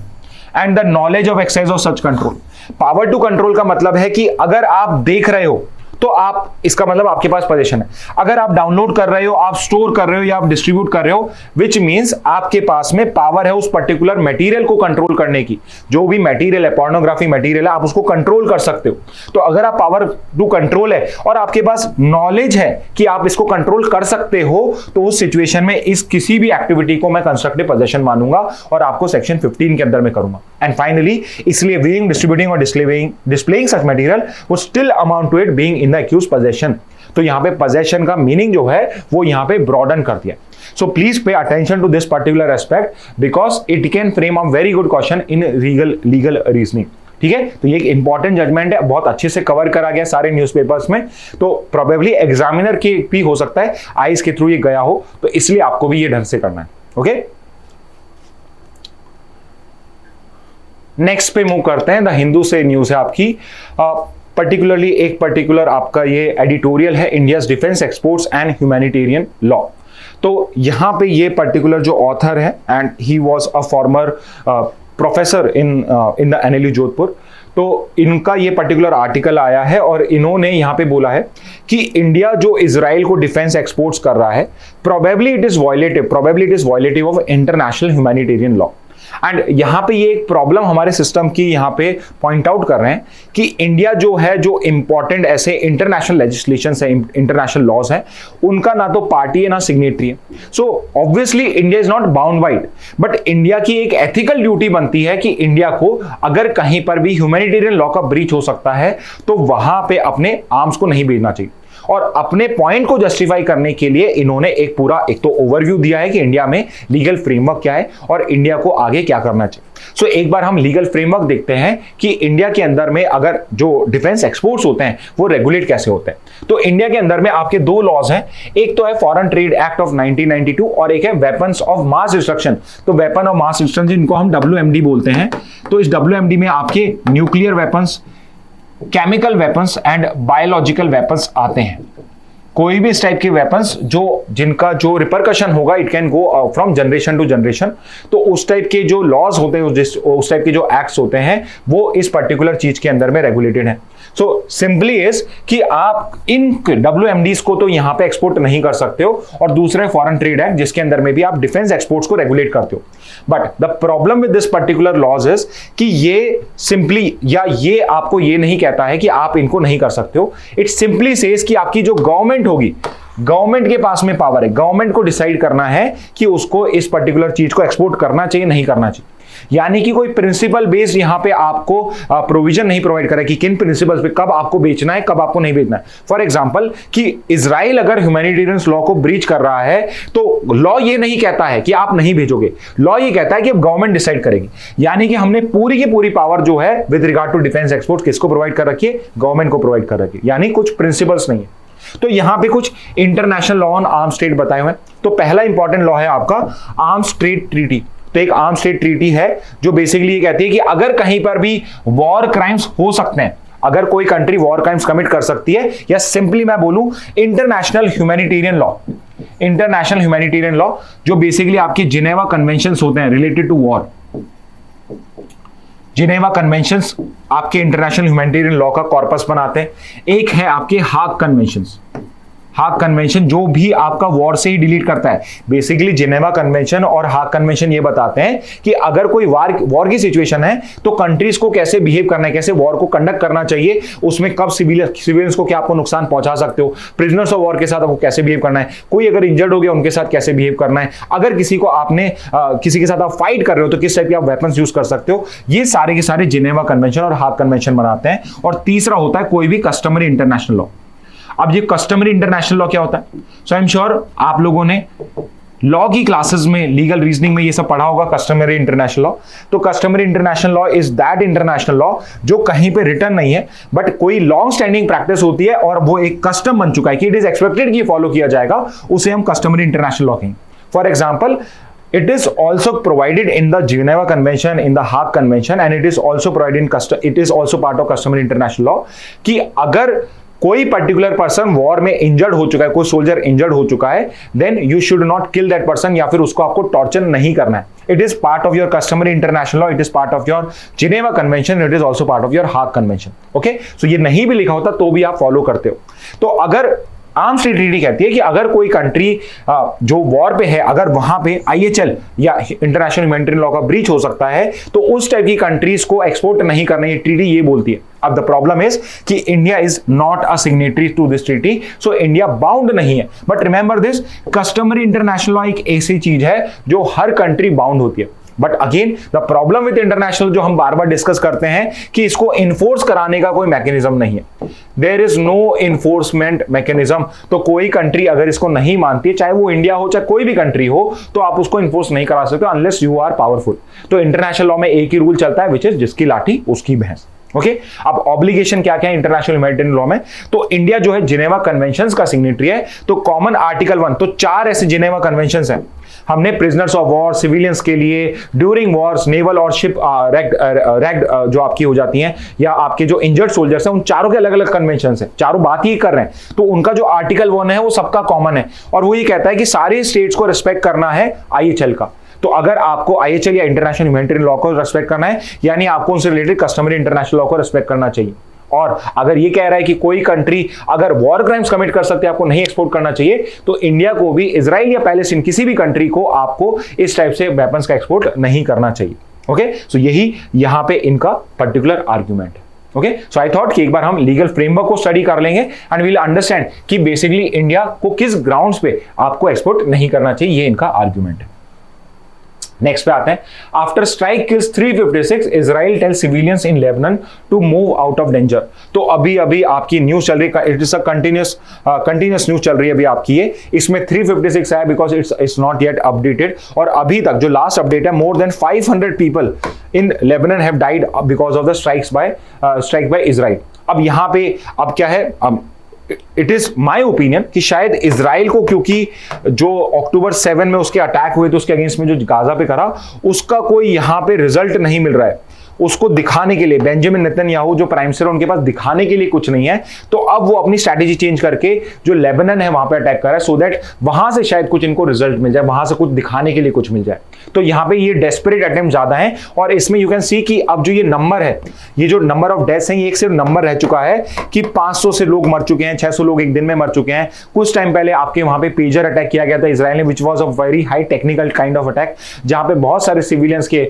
and the knowledge of exercise of such control. Power to control का मतलब है कि अगर आप देख रहे हो तो आप, इसका मतलब आपके पास पोजीशन है। अगर आप डाउनलोड कर रहे हो, आप स्टोर कर रहे हो या आप डिस्ट्रीब्यूट कर रहे हो, विच मींस आपके पास में पावर है उस पर्टिकुलर मटेरियल को कंट्रोल करने की। जो भी मटेरियल है, पोर्नोग्राफी मटेरियल है, आप उसको कंट्रोल कर सकते हो। तो अगर आप पावर टू कंट्रोल है और आपके पास नॉलेज है कि आप इसको कंट्रोल कर सकते हो, तो उस सिचुएशन में इस किसी भी एक्टिविटी को मैं कंस्ट्रक्टिव पोजेशन मानूंगा और आपको सेक्शन 15 के अंदर में करूंगा। एंड फाइनली, इसलिए वीइंग, डिस्ट्रीब्यूटिंग और डिस्प्लेइंग सच मटेरियल वो still amount to it being in the accused possession. तो यहां पे पोजेशन का मीनिंग जो है वो यहां पे ब्रॉडन कर दिया। So please pay attention to this particular aspect because it can frame a very good question in legal reasoning. ठीक है, तो ये एक इंपॉर्टेंट जजमेंट है, बहुत अच्छे से कवर करा गया सारे न्यूज़पेपर्स में। तो प्रोबेबली एग्जामिनर के भी हो सकता है आईज के थ्रू ये गया हो, तो इसलिए आपको भी ये ढंग से करना है। ओके, नेक्स्ट पे मूव करते हैं। द हिंदू से न्यूज है आपकी, पर्टिकुलरली एक पर्टिकुलर आपका ये एडिटोरियल है, India's defence exports and humanitarian law. तो यहां पे ये पर्टिकुलर जो ऑथर है, and he was a former professor in the NLU Jodhpur. तो इनका ये पर्टिकुलर आर्टिकल आया है और इन्होंने यहाँ पे बोला है कि इंडिया जो इजराइल को डिफेंस एक्सपोर्ट्स कर रहा है, probably it is violative of international humanitarian law. And यहां पे ये एक प्रॉब्लम हमारे सिस्टम की यहां पे पॉइंट आउट कर रहे हैं कि इंडिया जो है, जो इंपॉर्टेंट ऐसे इंटरनेशनल लेजिस्लेशन है, इंटरनेशनल लॉज है, उनका ना तो पार्टी है ना सिग्नेटरी है। So obviously India is not bound by it, but India की एक एथिकल ड्यूटी बनती है कि इंडिया को अगर कहीं पर भी ह्यूमैनिटेरियन लॉ का ब्रीच हो सकता है तो वहां पे अपने आर्म्स को नहीं भेजना चाहिए। और अपने पॉइंट को जस्टिफाई करने के लिए इन्होंने एक पूरा, एक तो ओवरव्यू दिया है कि इंडिया में लीगल फ्रेमवर्क क्या है और इंडिया को आगे क्या करना चाहिए। सो एक बार हम लीगल फ्रेमवर्क देखते हैं कि इंडिया के अंदर में अगर जो डिफेंस एक्सपोर्ट्स होते हैं वो रेगुलेट कैसे होते हैं। तो इंडिया के अंदर में आपके दो लॉज हैं, एक तो है फॉरेन ट्रेड एक्ट ऑफ 1992 और एक है वेपन्स ऑफ मास डिस्ट्रक्शन। तो वेपन ऑफ मास डिस्ट्रक्शन जिनको हम WMD बोलते हैं, तो इस WMD में आपके nuclear weapons, chemical weapons and biological weapons आते हैं। कोई भी इस टाइप के वेपन्स जिनका जो रिपरकशन होगा, it can go from generation to generation. तो उस टाइप के जो लॉज होते हैं, उस टाइप के जो एक्ट्स होते हैं, वो इस पर्टिकुलर चीज के अंदर में रेगुलेटेड है। सो सिंपली इज कि आप इन WMDs को तो यहां पे एक्सपोर्ट नहीं कर सकते हो, और दूसरा फॉरेन ट्रेड एक्ट जिसके अंदर में भी आप डिफेंस एक्सपोर्ट्स को रेगुलेट करते हो। But the problem with this particular laws is कि ये सिंपली, या ये आपको ये नहीं कहता है कि आप इनको नहीं कर सकते हो। इट सिंपली सेज कि आपकी जो गवर्नमेंट होगी, गवर्नमेंट के पास में पावर है, गवर्नमेंट को डिसाइड करना है कि उसको इस पर्टिकुलर चीज को एक्सपोर्ट करना चाहिए नहीं करना चाहिए। यानी कि कोई प्रिंसिपल बेस्ड यहां पे आपको प्रोविजन नहीं प्रोवाइड करा कि किन प्रिंसिपल्स पे कब आपको बेचना है, कब आपको नहीं बेचना है। फॉर एग्जांपल कि इजराइल अगर ह्यूमैनिटेरियन लॉ को ब्रीच कर रहा है, तो लॉ ये नहीं कहता है कि आप नहीं भेजोगे, लॉ ये कहता है कि अब गवर्नमेंट डिसाइड करेगी। यानी कि हमने पूरी की पूरी पावर जो है with regard to defence export किसको प्रोवाइड कर रखी है, गवर्नमेंट को प्रोवाइड कर रखी है, यानी कुछ प्रिंसिपल्स नहीं है। तो यहां पे कुछ international law on arms trade बताए हुए हैं। तो पहला इंपॉर्टेंट लॉ है आपका आर्म्स ट्रेड ट्रीटी। तो एक आर्म्स ट्रेड ट्रीटी है जो बेसिकली ये कहती है कि अगर कहीं पर भी वॉर क्राइम्स हो सकते हैं, अगर कोई कंट्री वॉर क्राइम्स कमिट कर सकती है, या सिंपली मैं बोलूं international humanitarian law, international humanitarian law जो बेसिकली आपके जिनेवा कन्वेंशंस होते हैं related to war. Geneva conventions आपके इंटरनेशनल ह्यूमैनिटेरियन लॉ का कॉर्पस बनाते हैं। एक है आपके हाग कन्वेंशंस। हाग कन्वेंशन जो भी आपका वॉर से ही डिलीट करता है। बेसिकली जिनेवा कन्वेंशन और हाग कन्वेंशन ये बताते हैं कि अगर कोई वॉर की सिचुएशन है तो कंट्रीज को कैसे बिहेव करना है, कैसे वॉर को कंडक्ट करना चाहिए, उसमें कब सिविलियंस को क्या आपको नुकसान पहुंचा सकते हो, प्रिजनर्स ऑफ वॉर के साथ आपको कैसे बिहेव करना है, कोई अगर इंजर्ड हो गया उनके साथ कैसे बिहेव करना है, अगर किसी को आपने किसी के साथ आप फाइट कर रहे हो तो किस टाइप के आप वेपन्स यूज कर सकते हो। ये सारे के सारे जिनेवा कन्वेंशन और हाग कन्वेंशन बनाते हैं। और तीसरा होता है कोई भी कस्टमरी इंटरनेशनल लॉ। अब ये कस्टमरी इंटरनेशनल लॉ क्या होता है? सो आई एम श्योर आप लोगों ने लॉ की क्लासेस में, लीगल रीजनिंग में ये सब पढ़ा होगा, कस्टमरी इंटरनेशनल लॉ। तो customary international law is that international law जो कहीं पे रिटर्न नहीं है, बट कोई लॉन्ग स्टैंडिंग प्रैक्टिस होती है और वो एक कस्टम बन चुका है कि इट इज एक्सपेक्टेड कि फॉलो किया जाएगा, उसे हम कस्टमरी इंटरनेशनल लॉ कहेंगे। For example, it is also provided in the Geneva Convention, in the Hague Convention, and it is also provided in it is also part of customary international law कि अगर कोई पर्टिकुलर पर्सन वॉर में इंजर्ड हो चुका है, कोई सोल्जर इंजर्ड हो चुका है, then you should not kill that person, या फिर उसको आपको टॉर्चर नहीं करना है. It is part of your customary international law, it is part of your Geneva convention, it is also part of your Hague convention. Okay, so ये नहीं भी लिखा होता तो भी आप फॉलो करते हो. तो अगर आर्म्स ट्रीटी कहती है कि अगर कोई कंट्री जो वॉर पे है, अगर वहां पे IHL या इंटरनेशनल ह्यूमैनिटेरियन लॉ का ब्रीच हो सकता है, तो उस टाइप की कंट्रीज को एक्सपोर्ट नहीं करना, ये ट्रीटी ये बोलती है. अब द प्रॉब्लम इज कि India is not a signatory to this treaty, so India bound नहीं है. But remember this, customary international law एक ऐसी चीज है जो हर कंट्री बाउंड होती है. But again the problem with international, जो हम बार बार डिस्कस करते हैं कि इसको इन्फोर्स कराने का कोई मैकेनिज्म नहीं है. There is no enforcement mechanism. तो कोई कंट्री अगर इसको नहीं मानती है, चाहे वो इंडिया हो चाहे कोई भी कंट्री हो, तो आप उसको इन्फोर्स नहीं करा सकते अनलेस यू आर पावरफुल. तो इंटरनेशनल लॉ में एक ही रूल चलता है, विच इज जिसकी लाठी उसकी भैंस. ओके, अब ऑब्लिगेशन क्या क्या है इंटरनेशनल ह्यूमैनिटेरियन लॉ में. तो इंडिया जो है जिनेवा कन्वेंशंस का सिग्नेटरी है, तो कॉमन आर्टिकल 1, तो 4 ऐसे जिनेवा कन्वेंशंस हैं. हमने प्रिजनर्स ऑफ वॉर, सिविलियंस के लिए, ड्यूरिंग वॉर्स, नेवल और शिप रैग जो आपकी हो जाती हैं, या आपके जो इंजर्ड सोल्जर्स हैं, उन चारों के अलग अलग कन्वेंशंस हैं, चारों बात ही कर रहे हैं. तो उनका जो आर्टिकल 1 है वो सबका कॉमन है, और वो ये कहता है कि सारे स्टेट्स को रिस्पेक्ट करना है IHL का. तो अगर आपको IHL या इंटरनेशनल ह्यूमैनिटेरियन लॉ को रिस्पेक्ट करना है, यानी आपको उनसे रिलेटेड कस्टमरी इंटरनेशनल लॉ को रिस्पेक्ट करना चाहिए. और अगर ये कह रहा है कि कोई कंट्री अगर वॉर क्राइम्स कमिट कर सकते हैं, आपको नहीं एक्सपोर्ट करना चाहिए, तो इंडिया को भी, इजराइल या पैलेस्टीन, किसी भी कंट्री को आपको इस टाइप से वेपन्स का एक्सपोर्ट नहीं करना चाहिए. ओके, सो यही यहां पे इनका पर्टिकुलर आर्ग्यूमेंट है. ओके, सो आई थॉट कि एक बार हम लीगल फ्रेमवर्क को स्टडी कर लेंगे एंड वी विल अंडरस्टैंड कि बेसिकली इंडिया को किस ग्राउंड्स पे आपको एक्सपोर्ट नहीं करना चाहिए, ये इनका आर्ग्यूमेंट है. नेक्स्ट पे आते हैं. After strike kills 356, Israel tell civilians in Lebanon to move out of danger. तो अभी अभी आपकी न्यूज चल रही है, it is a continuous news चल रही है अभी आपकी ये. इसमें 356 है because it's not yet updated, और अभी तक जो लास्ट अपडेट है, more than 500 people in Lebanon have died because of the strike by Israel. अब यहां पे अब क्या है, इट इज माई ओपिनियन कि शायद इजराइल को, क्योंकि जो अक्टूबर 7 में उसके अटैक हुए थे उसके अगेंस्ट में जो गाजा पे करा, उसका कोई यहां पे रिजल्ट नहीं मिल रहा है. उसको दिखाने के लिए बेंजामिन नेतन्याहू जो प्राइम मिनिस्टर, उनके पास दिखाने के लिए कुछ नहीं है. तो अब वो अपनी स्ट्रैटेजी चेंज करके जो लेबनान है वहां पे अटैक कर रहा है, सो दैट वहां से शायद कुछ इनको रिजल्ट मिल जाए, वहां से कुछ दिखाने के लिए कुछ मिल जाए. तो यहाँ पे ये डेस्परेट अटेम्प्ट ज्यादा है. और इसमें यू कैन सी कि अब जो ये नंबर है, ये जो नंबर ऑफ डेथ्स हैं, ये एक सिर्फ नंबर रह चुका है कि 500 से लोग मर चुके हैं, 600 लोग एक दिन में मर चुके हैं. कुछ टाइम पहले आपके वहां पे पेजर अटैक किया गया था इजराइल ने, which was a very high technical kind of attack, जहां पे बहुत सारे सिविलियंस के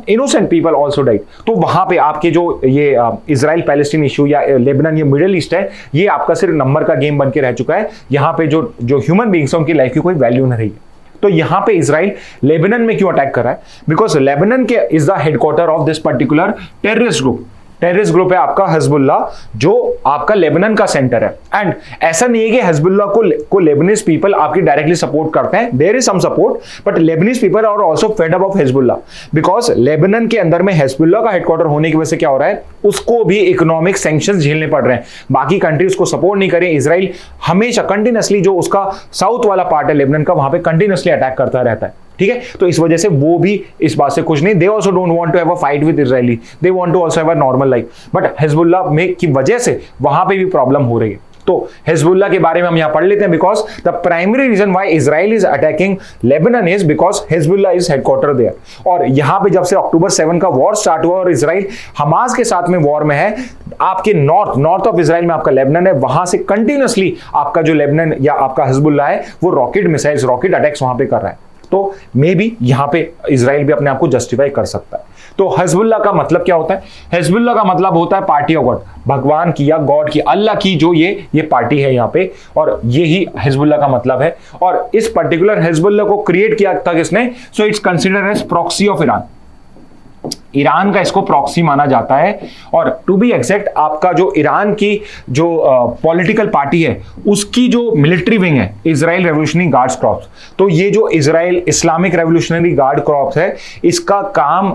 इनोसेंट पीपल ऑल्सो डाइड. तो वहां पे आपके जो ये इजराइल पैलेस्टीन इशू या लेबनान, ये मिडिल ईस्ट है, ये आपका सिर्फ नंबर का गेम बन के रह चुका है. यहां पे जो ह्यूमन बीइंग्स हैं, उनकी लाइफ की कोई वैल्यू नहीं रही है. तो यहां पे इजराइल लेबनान में क्यों अटैक कर रहा है? बिकॉज लेबनान के is the headquarter of this particular terrorist group. Terrorist group है आपका हिजबुल्लाह, जो आपका लेबनान का सेंटर है. एंड ऐसा नहीं है कि हिजबुल्लाह को लेबनीज पीपल आपकी डायरेक्टली सपोर्ट करते हैं. There is some support, but Lebanese people are also fed up of Hezbollah, because Lebanon के अंदर में हिजबुल्लाह का हेडक्वार्टर होने की वजह से क्या हो रहा है, उसको भी इकोनॉमिक सैंक्शंस झेलने पड़ रहे हैं. बाकी कंट्रीज को सपोर्ट नहीं करें, इजराइल हमेशा कंटिन्यूसली जो उसका साउथ वाला पार्ट है लेबनान का, वहां पे कंटिन्यूसली अटैक करता रहता है. ठीक है, तो इस वजह से वो भी इस बात से खुश नहीं. They also don't want to have a fight with Israeli, they want to also have a normal life. But Hezbollah में की वजह से वहां पे भी प्रॉब्लम हो रही है. तो हिजबुल्लाह के बारे में हम यहां पढ़ लेते हैं. Because the primary reason why Israel is attacking Lebanon is because Hezbollah is headquarter there. और यहां पे जब से अक्टूबर 7 का वॉर स्टार्ट हुआ और इजराइल हमास के साथ में वॉर में है, आपके नॉर्थ ऑफ इजराइल में आपका लेबनान है, वहां से कंटिन्यूअसली आपका जो लेबनान या आपका हिजबुल्लाह है, वो रॉकेट मिसाइल्स, रॉकेट अटैक्स वहां पे कर रहा है. तो मे बी यहां पे इजराइल भी अपने आप को जस्टिफाई कर सकता है. तो हिजबुल्लाह का मतलब क्या होता है? हिजबुल्लाह का मतलब होता है पार्टी ऑफ गॉड, भगवान की या गॉड की, अल्लाह की जो ये पार्टी है यहाँ पे, और यही हिजबुल्लाह का मतलब है. और इस पर्टिकुलर हिजबुल्लाह को क्रिएट किया था किसने? So it's considered as proxy of Iran. Iran का इसको प्रॉक्सी माना जाता है. और टू बी एग्जैक्ट, आपका जो ईरान की जो पॉलिटिकल पार्टी है, उसकी जो मिलिट्री विंग है इजराइल रेवोल्यूशनरी गार्ड्स कॉर्प्स. तो ये जो Israel Islamic revolutionary guard corps है, इसका काम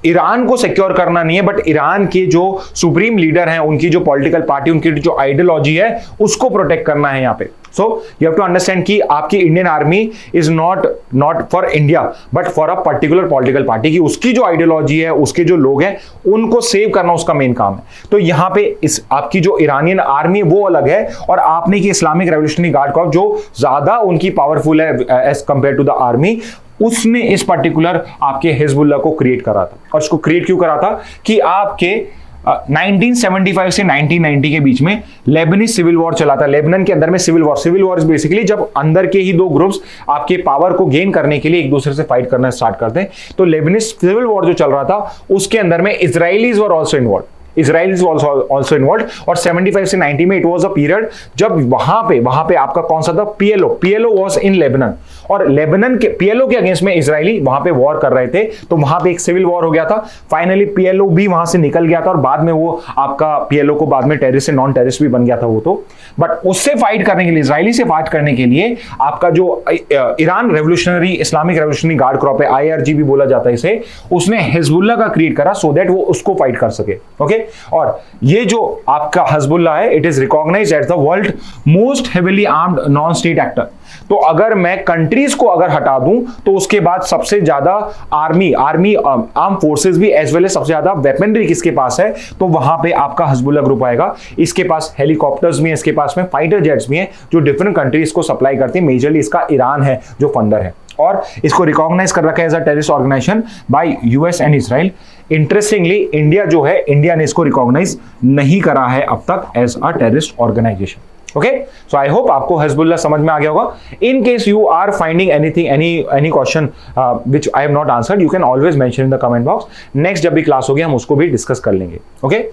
ईरान को सिक्योर करना नहीं है, बट ईरान के जो सुप्रीम लीडर हैं, उनकी जो पॉलिटिकल पार्टी, उनकी जो आइडियोलॉजी है, उसको प्रोटेक्ट करना है यहाँ पे. So you have to understand कि आपकी Indian army is not for India but for a particular political party, की उसकी जो आइडियोलॉजी है, उसके जो लोग हैं उनको सेव करना उसका मेन काम है। तो यहाँ पे इस आपकी जो ईरानियन आर्मी वो अलग है, और आपने कि इस्लामिक रेवोल्यूशनरी गार्ड कॉर्प्स जो ज्यादा उनकी पावरफुल है as compare to the army, उसने इस पर्टिकुलर आपके हिजबुल्लाह को क्रिएट करा था। और इसको क्रिएट क्यों करा था कि आपके 1975 से 1990 के बीच में लेबनीज सिविल वॉर चला था। लेबनान के अंदर में सिविल वॉर इज बेसिकली जब अंदर के ही दो ग्रुप्स आपके पावर को गेन करने के लिए एक दूसरे से फाइट करना स्टार्ट करते हैं। तो लेबनीज सिविल वॉर जो चल रहा था उसके अंदर में Israelis were also involve, Israelis was also involved। और 75 से 90 में इट वाज अ पीरियड जब वहां पे आपका कौन सा था, पीएलओ वाज इन लेबनान, और लेबनान के पीएलओ के अगेंस्ट में इजरायली वहां पे वॉर कर रहे थे। तो वहां पे एक सिविल वॉर हो गया था। फाइनली पीएलओ भी वहां से निकल गया था, और बाद में वो आपका पीएलओ को बाद में टेररिस्ट से नॉन टेररिस्ट भी बन गया था वो तो। बट उससे फाइट करने के लिए, इजरायली से फाइट करने के लिए आपका जो Iran revolutionary Islamic revolutionary guard Corp है, आईआरजी भी बोला जाता है इसे, उसने हिजबुल्लाह का क्रिएट करा सो दैट वो उसको फाइट कर सके। ओके, और ये जो आपका हिजबुल्लाह है, it is recognized as the world most heavily armed non state actor. तो अगर मैं कंट्रीज को अगर हटा दूं तो उसके बाद सबसे ज्यादा आर्मी आर्म फोर्सेस भी एज वेल एज सबसे ज्यादा वेपनरी किसके पास है, तो वहां पे आपका हिजबुल्लाह ग्रुप आएगा। इसके पास हेलीकॉप्टर्स भी हैं, इसके पास में फाइटर जेट्स भी हैं जो डिफरेंट कंट्रीज को सप्लाई करते हैं। मेजरली इसका ईरान है जो फंडर है, और इसको रिकॉग्नाइज कर रखा है as a terrorist organization by US and Israel. Interestingly India जो है, इंडिया ने इसको रिकॉग्नाइज नहीं करा है अब तक as a terrorist organization. Okay, so I hope आपको हिजबुल्लाह समझ में आ गया होगा। In case you are finding anything, any question which I have not answered, you can always mention in the comment box. Next जब भी क्लास होगी हम उसको भी डिस्कस कर लेंगे। ओके,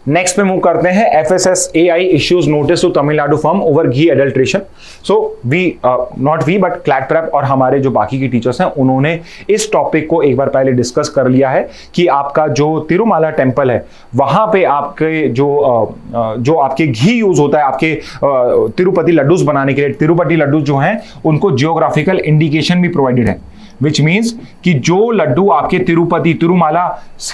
नेक्स्ट पे मूव करते हैं। FSSAI issues notice to Tamil Nadu firm over ghee adulteration. So we not we but CLAT prep और हमारे जो बाकी की टीचर्स हैं उन्होंने इस टॉपिक को एक बार पहले डिस्कस कर लिया है कि आपका जो तिरुमाला टेम्पल है वहां पे आपके जो आपके घी यूज होता है आपके तिरुपति लड्डूस बनाने के लिए, तिरुपति लड्डू जो हैं उनको जियोग्राफिकल इंडिकेशन भी प्रोवाइडेड है, विच मीन्स कि जो लड्डू आपके तिरुमाला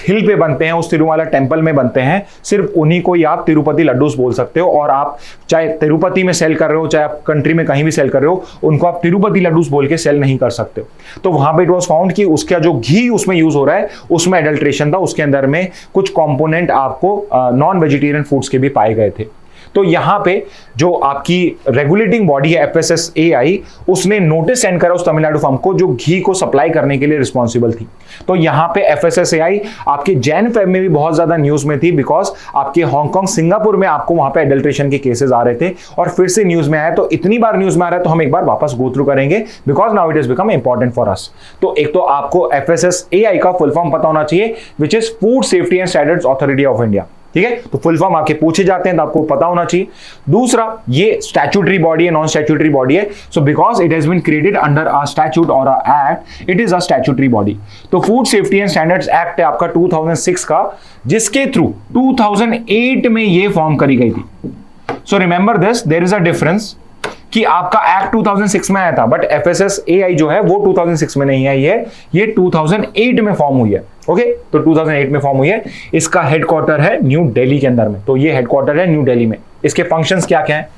हिल पे बनते हैं, उस तिरुमाला टेम्पल में बनते हैं, सिर्फ उन्हीं को ही आप तिरुपति लड्डूस बोल सकते हो। और आप चाहे तिरुपति में सेल कर रहे हो, चाहे आप कंट्री में कहीं भी सेल कर रहे हो, उनको आप तिरुपति लड्डूस बोल के सेल नहीं कर सकते हो। तो वहां पे इट वाज फाउंड कि उसका जो घी उसमें यूज हो रहा है उसमें एडल्ट्रेशन था, उसके अंदर में कुछ कंपोनेंट आपको नॉन वेजिटेरियन फूड्स के भी पाए गए थे। तो यहां पे जो आपकी रेगुलेटिंग बॉडी है FSSAI, उसने नोटिस सेंड करा उस तमिलनाडु फर्म को जो घी को सप्लाई करने के लिए रिस्पॉन्सिबल थी। तो यहां पे FSSAI आपके जैन फेब में भी बहुत ज्यादा न्यूज में थी, बिकॉज आपके हांगकांग सिंगापुर में आपको वहां पे एडल्ट्रेशन के केसेस आ रहे थे और फिर से न्यूज में आया। तो इतनी बार न्यूज में आ रहा है तो हम एक बार वापस गो थ्रू करेंगे, because now it is become important for us. तो एक तो आपको FSSAI का फुल फॉर्म पता होना चाहिए, which is food safety and standards authority of India. ठीक है, तो फुल फॉर्म आपके पूछे जाते हैं तो आपको पता होना चाहिए। दूसरा, ये स्टैट्यूटरी बॉडी है, नॉन स्टैट्यूटरी बॉडी है। So because it has been created under a statute or a act, it is a statutory body. तो food safety and standards act है आपका 2006 का, जिसके थ्रू 2008 में ये फॉर्म करी गई थी। So remember this, there is a difference कि आपका एक्ट 2006 में आया था, बट FSSAI जो है वो 2006 में नहीं आई है, ये 2008 में फॉर्म हुई है। ओके, तो 2008 में फॉर्म हुई है। इसका हेडक्वार्टर है न्यू दिल्ली के अंदर में, तो ये हेडक्वार्टर है न्यू दिल्ली में। इसके फंक्शंस क्या क्या हैं?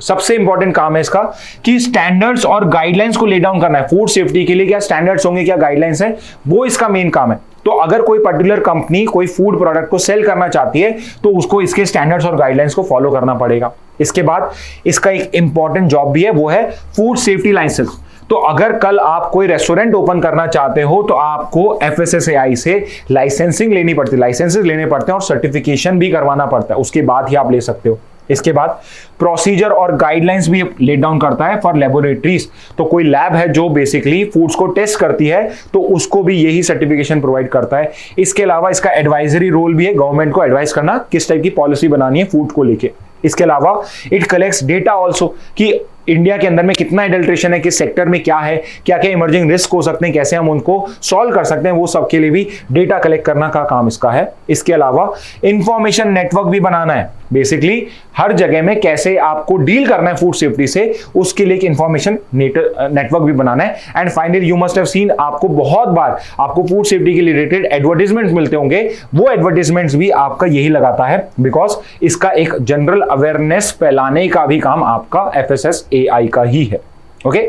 सबसे इंपॉर्टेंट काम है इसका कि स्टैंडर्ड्स और गाइडलाइंस को ले डाउन करना है। फूड सेफ्टी के लिए क्या स्टैंडर्ड्स होंगे, क्या गाइडलाइंस है, वो इसका मेन काम है। तो अगर कोई पर्टिकुलर कंपनी कोई फूड प्रोडक्ट को सेल करना चाहती है तो उसको इसके स्टैंडर्ड्स और गाइडलाइंस को फॉलो करना पड़ेगा। इसके बाद इसका एक इंपॉर्टेंट जॉब भी है, वो है फूड सेफ्टी लाइसेंस। तो अगर कल आप कोई रेस्टोरेंट ओपन करना चाहते हो तो आपको FSSAI से लाइसेंसिंग लेनी पड़ती है, लाइसेंसेस लेने पड़ते हैं और सर्टिफिकेशन भी करवाना पड़ता है, उसके बाद ही आप ले सकते हो। इसके बाद प्रोसीजर और गाइडलाइंस भी लेट डाउन करता है फॉर लेबोरेटरीज। तो कोई लैब है जो बेसिकली फूड्स को टेस्ट करती है तो उसको भी यही सर्टिफिकेशन प्रोवाइड करता है। इसके अलावा इसका एडवाइजरी रोल भी है, गवर्नमेंट को एडवाइस करना किस टाइप की पॉलिसी बनानी है फूड को लेके। इसके अलावा इट कलेक्ट्स डेटा ऑल्सो कि इंडिया के अंदर में कितना एडल्ट्रेशन है, किस सेक्टर में क्या है, क्या क्या इमर्जिंग रिस्क हो सकते हैं, कैसे हम उनको सॉल्व कर सकते हैं, वो सब के लिए भी डेटा कलेक्ट करना का काम इसका है। इसके अलावा इंफॉर्मेशन नेटवर्क भी बनाना है, बेसिकली हर जगह में कैसे आपको डील करना है फूड सेफ्टी से, उसके लिए एक इंफॉर्मेशन नेटवर्क भी बनाना है। And finally you must have seen, आपको बहुत बार आपको फूड सेफ्टी के रिलेटेड एडवर्टाइजमेंट्स मिलते होंगे, वो एडवर्टाइजमेंट्स भी आपका यही लगाता है, बिकॉज इसका एक जनरल अवेयरनेस फैलाने का भी काम आपका FSSAI का ही है। ओके,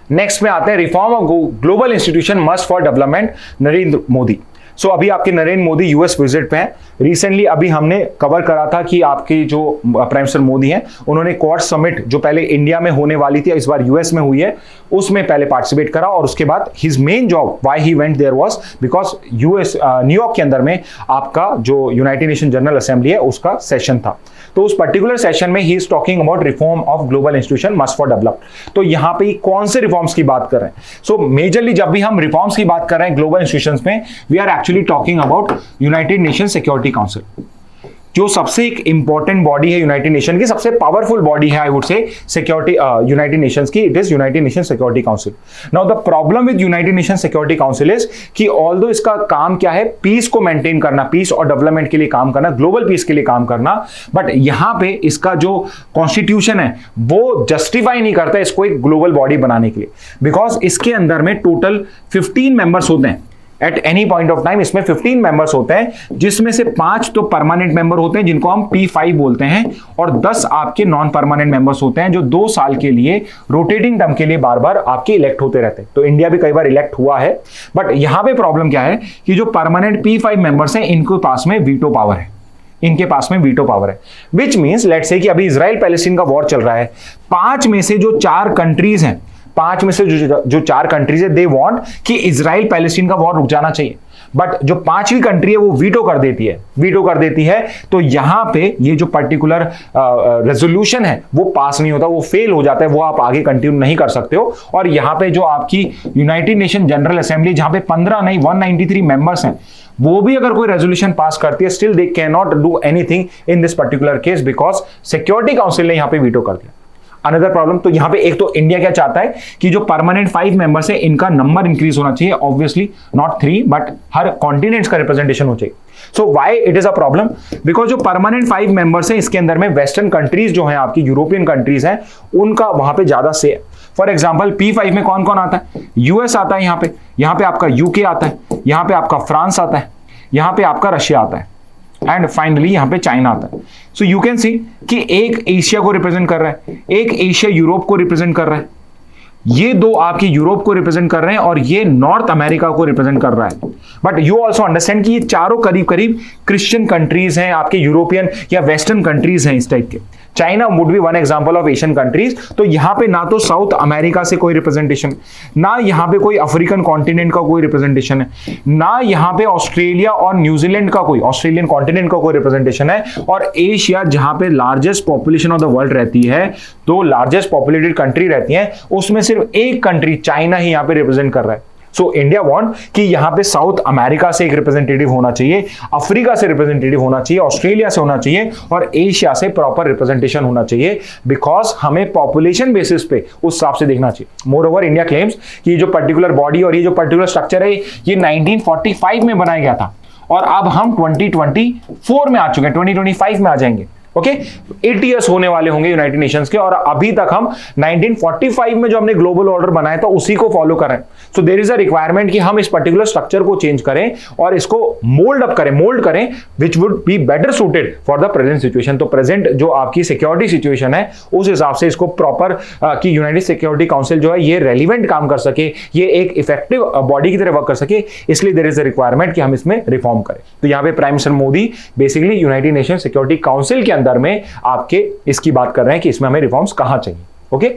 नेक्स्ट में आते हैं reform of global institution must for development, Narendra Modi. सो अभी आपके नरेंद्र मोदी यूएस विजिट पे हैं। रिसेंटली अभी हमने कवर करा था कि आपके जो प्राइम मिनिस्टर मोदी हैं उन्होंने क्वाड समिट जो पहले इंडिया में होने वाली थी इस बार यूएस में हुई है, उसमें पहले पार्टिसिपेट करा और उसके बाद his main job why he went there was because US New York के अंदर में आपका जो यूनाइटेड नेशन जनरल असेंबली है उसका सेशन था। तो उस पर्टिकुलर सेशन में he is talking about reform of global institution must for develop. तो यहां पे कौन से रिफॉर्म्स की बात कर रहे हैं? सो मेजरली जब भी हम रिफॉर्म्स की बात कर रहे हैं ग्लोबल इंस्टीट्यूशंस में, we are actually talking about United Nation Security Council, जो सबसे एक इंपॉर्टेंट बॉडी है यूनाइटेड नेशन की, सबसे पावरफुल बॉडी है I would say security United Nations की, it is United Nation Security Council. Now the problem with United Nation Security Council is कि ऑल्दो इसका काम क्या है, पीस को मेंटेन करना, पीस और डेवलपमेंट के लिए काम करना, ग्लोबल पीस के लिए काम करना, बट यहां पे इसका जो कॉन्स्टिट्यूशन है वो जस्टिफाई नहीं करता इसको एक ग्लोबल बॉडी बनाने के लिए, बिकॉज इसके अंदर में टोटल 15 मेंबर्स होते हैं at any point of time. इसमें 15 मेंबर्स होते हैं जिसमें से 5 तो परमानेंट मेंबर होते हैं जिनको हम P5 बोलते हैं, और 10 आपके नॉन परमानेंट मेंबर्स होते हैं जो 2 साल के लिए रोटेटिंग टर्म के लिए बार बार आपके इलेक्ट होते रहते हैं। तो इंडिया भी कई बार इलेक्ट हुआ है, बट यहां पे प्रॉब्लम क्या है कि जो परमानेंट P5 मेंबर्स हैं इनके पास में वीटो पावर है, इनके पास में वीटो पावर है, विच मींस लेट्स से कि अभी इजराइल पैलेस्टीन का वॉर चल रहा है, 5 में से जो 4 कंट्रीज हैं, 5 में से जो 4 कंट्रीज है दे वांट कि इजराइल पैलेस्टीन का वॉर रुक जाना चाहिए, बट जो 5वीं कंट्री है वो वीटो कर देती है, तो यहां पे ये जो पर्टिकुलर रेजोल्यूशन है वो पास नहीं होता, वो फेल हो जाता है, वो आप आगे कंटिन्यू नहीं कर सकते हो। और यहां पे जो आपकी यूनाइटेड नेशन जनरल असेंबली जहां पे 15 नहीं 193 मेंबर्स हैं, वो भी अगर कोई रेजोल्यूशन पास करती है still they can not do anything in this particular case because security council ने यहां पे वीटो कर दिया। अनदर प्रॉब्लम, तो यहां पे एक तो इंडिया क्या चाहता है कि जो परमानेंट 5 मेंबर्स है इनका नंबर इंक्रीज होना चाहिए, obviously not 3 but her continents का रिप्रेजेंटेशन हो चाहिए। So why it is a problem, because जो परमानेंट 5 मेंबर्स है इसके अंदर में वेस्टर्न कंट्रीज जो है आपकी यूरोपियन कंट्रीज है उनका वहां पे ज्यादा से है। फॉर एग्जाम्पल P5 में कौन कौन आता है, यूएस आता है, यहां पे आपका यूके आता है, यहां पे आपका फ्रांस आता है, यहां पे आपका रशिया आता है, एंड फाइनली यहां पे चाइना आता है। सो यू कैन सी कि एक एशिया को रिप्रेजेंट कर रहा है, एक एशिया यूरोप को रिप्रेजेंट कर रहा है, ये 2 आपकी यूरोप को रिप्रेजेंट कर रहे हैं और ये नॉर्थ अमेरिका को रिप्रेजेंट कर रहा है। बट यू ऑल्सो अंडरस्टैंड कि ये चारों करीब करीब क्रिश्चियन कंट्रीज हैं, आपके यूरोपियन या वेस्टर्न कंट्रीज हैं इस टाइप के। China would be one example of Asian countries. तो यहां पे ना तो साउथ अमेरिका से कोई रिप्रेजेंटेशन, ना यहां पे कोई अफ्रीकन कॉन्टिनेंट का कोई रिप्रेजेंटेशन है, ना यहां पे ऑस्ट्रेलिया और न्यूजीलैंड का कोई, ऑस्ट्रेलियन कॉन्टिनेंट का कोई रिप्रेजेंटेशन है, और एशिया जहां पे largest population of the world रहती है, तो लार्जेस्ट पॉपुलेटेड कंट्री रहती है, उसमें सिर्फ एक कंट्री चाइना ही यहां पे रिप्रेजेंट कर रहा है। सो इंडिया वांट कि यहां पे साउथ अमेरिका से एक रिप्रेजेंटेटिव होना चाहिए, अफ्रीका से रिप्रेजेंटेटिव होना चाहिए, ऑस्ट्रेलिया से होना चाहिए, और एशिया से प्रॉपर रिप्रेजेंटेशन होना चाहिए, बिकॉज हमें पॉपुलेशन बेसिस पे उस हिसाब से देखना चाहिए। मोर ओवर इंडिया क्लेम्स कि ये जो पर्टिकुलर बॉडी और ये जो पर्टिकुलर स्ट्रक्चर है ये 1945 में बनाया गया था, और अब हम 2024 में आ चुके हैं, 2025 में आ जाएंगे। ओके 8 इयर्स होने वाले होंगे यूनाइटेड नेशंस के, और अभी तक हम 1945 में जो हमने ग्लोबल ऑर्डर बनाया था उसी को फॉलो करें। So there is a requirement कि हम इस पर्टिकुलर स्ट्रक्चर को चेंज करें और इसको मोल्ड करें which would be better suited for the present situation. तो प्रेजेंट जो आपकी सिक्योरिटी सिचुएशन है उस हिसाब से इसको प्रॉपर कि यूनाइटेड सिक्योरिटी काउंसिल जो है ये रेलिवेंट काम कर सके, ये एक इफेक्टिव बॉडी की तरह वर्क कर सके, इसलिए देयर इज अ रिक्वायरमेंट कि हम इसमें रिफॉर्म करें। तो यहाँ पे prime minister Modi basically United Nation Security council के अंदर में आपके इसकी बात कर रहे हैं कि इसमें हमें रिफॉर्म्स कहां चाहिए। ओके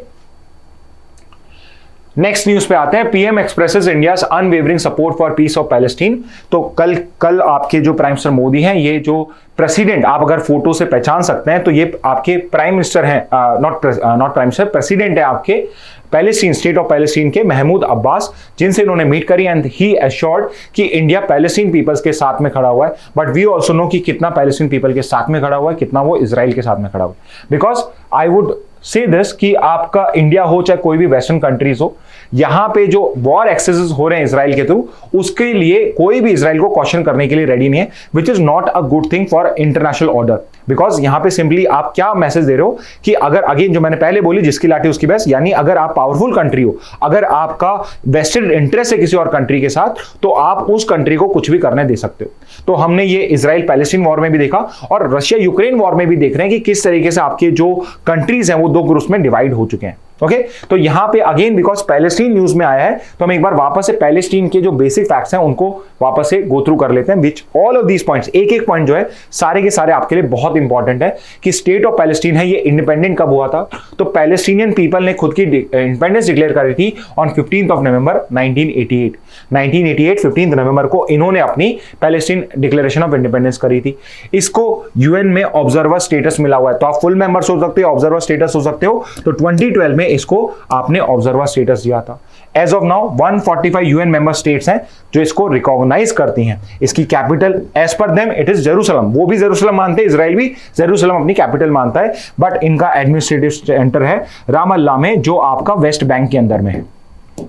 नेक्स्ट न्यूज पे आते हैं। PM expresses India's unwavering support for piece of Palestine. तो कल आपके जो प्राइम मिनिस्टर मोदी हैं, ये जो प्रेसिडेंट आप अगर फोटो से पहचान सकते हैं तो ये आपके प्राइम मिनिस्टर हैं, नॉट प्राइम मिनिस्टर, प्रेसिडेंट है आपके पैलेस्टीन, स्टेट ऑफ पैलेस्टीन के महमूद अब्बास, जिनसे इन्होंने मीट करी एंड ही एश्योर्ड कि इंडिया पैलेस्टीन पीपल्स के साथ में खड़ा हुआ है। बट वी ऑल्सो नो कि कितना पैलेस्टीन पीपल के साथ में खड़ा हुआ है, कितना वो इजराइल के साथ में खड़ा हुआ है। बिकॉज आई वुड से दिस कि आपका इंडिया हो चाहे कोई भी वेस्टर्न कंट्रीज हो, यहां पे जो वॉर एक्सेसेस हो रहे हैं इजराइल के थ्रू, उसके लिए कोई भी इजराइल को क्वेश्चन करने के लिए रेडी नहीं है, which is not a good thing for international order. Because यहां पे सिंपली आप क्या मैसेज दे रहे हो कि अगर अगेन जो मैंने पहले बोली, जिसकी लाठी उसकी भैंस, यानी अगर आप पावरफुल कंट्री हो, अगर आपका वेस्टेड इंटरेस्ट है किसी और कंट्री के साथ, तो आप उस कंट्री को कुछ भी करने दे सकते हो। तो हमने ये इजराइल पैलेस्टीन वॉर में भी देखा और रशिया यूक्रेन वॉर में भी देख रहे हैं कि किस तरीके से आपके जो कंट्रीज हैं वो 2 ग्रुप्स में डिवाइड हो चुके हैं। ओके तो यहां पे अगेन बिकॉज पैलेस्टीन न्यूज में आया है तो हम एक बार वापस से पैलेस्टीन के जो बेसिक फैक्ट्स हैं उनको वापस से गो थ्रू कर लेते हैं, which all of these points, एक एक पॉइंट जो है सारे के सारे आपके लिए बहुत इंपॉर्टेंट है कि स्टेट ऑफ पैलेस्टीन है ये इंडिपेंडेंट कब हुआ था। तो पैलेस्टीनियन पीपल ने खुद की इंडिपेंडेंस डिक्लेयर करी थी ऑन 15th of November 1988 15 नवंबर को इन्होंने अपनी पैलेस्टीन डिक्लेरेशन ऑफ इंडिपेंडेंस करी थी। इसको यूएन में ऑब्जर्वर स्टेटस मिला हुआ है, तो आप फुल मेंबर्स हो सकते हो, ऑब्जर्वर स्टेटस हो सकते हो। तो 2012 में इसको आपने ऑब्जर्वर स्टेटस दिया था। As of now 145 UN member states हैं जो इसको रिकॉग्नाइज करती हैं। इसकी capital as per them it is Jerusalem, वो भी जेरूसलम मानते हैं, इजराइल भी जेरूसलम अपनी कैपिटल मानता है, बट इनका एडमिनिस्ट्रेटिव सेंटर है रामल्ला में जो आपका वेस्ट बैंक के अंदर में है,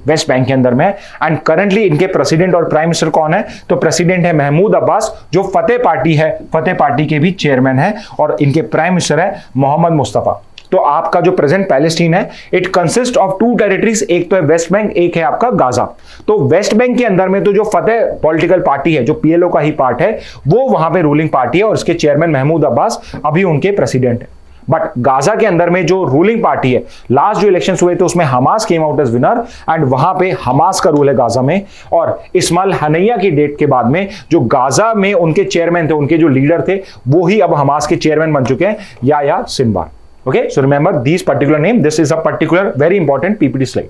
वेस्ट बैंक के अंदर में। एंड करंटली इनके प्रेसिडेंट और प्राइम मिनिस्टर कौन है, तो प्रेसिडेंट है महमूद अब्बास जो फतेह पार्टी है, फतेह पार्टी के भी चेयरमैन है, और इनके प्राइम मिनिस्टर है मोहम्मद मुस्तफा। तो आपका जो प्रेजेंट पैलेस्टीन है इट कंसिस्ट ऑफ 2 टेरिटरीज, एक तो है वेस्ट बैंक, एक है आपका गाजा। तो वेस्ट बैंक के अंदर में तो जो फतेह पॉलिटिकल पार्टी है जो पीएलओ का ही पार्ट है वो वहां पे रूलिंग पार्टी है और उसके चेयरमैन महमूद अब्बास अभी उनके प्रेसिडेंट है। बट गाजा के अंदर में जो रूलिंग पार्टी है, लास्ट जो इलेक्शंस हुए थे उसमें Hamas came out as winner and वहां पे हमास का रूल है गाजा में। और इस्माइल हनैया की डेट के बाद में जो गाजा में उनके चेयरमैन थे, उनके जो लीडर थे वो ही अब हमास के चेयरमैन बन चुके हैं, या Sinwar. Okay, so remember these particular name. This is a particular very important PPT slide.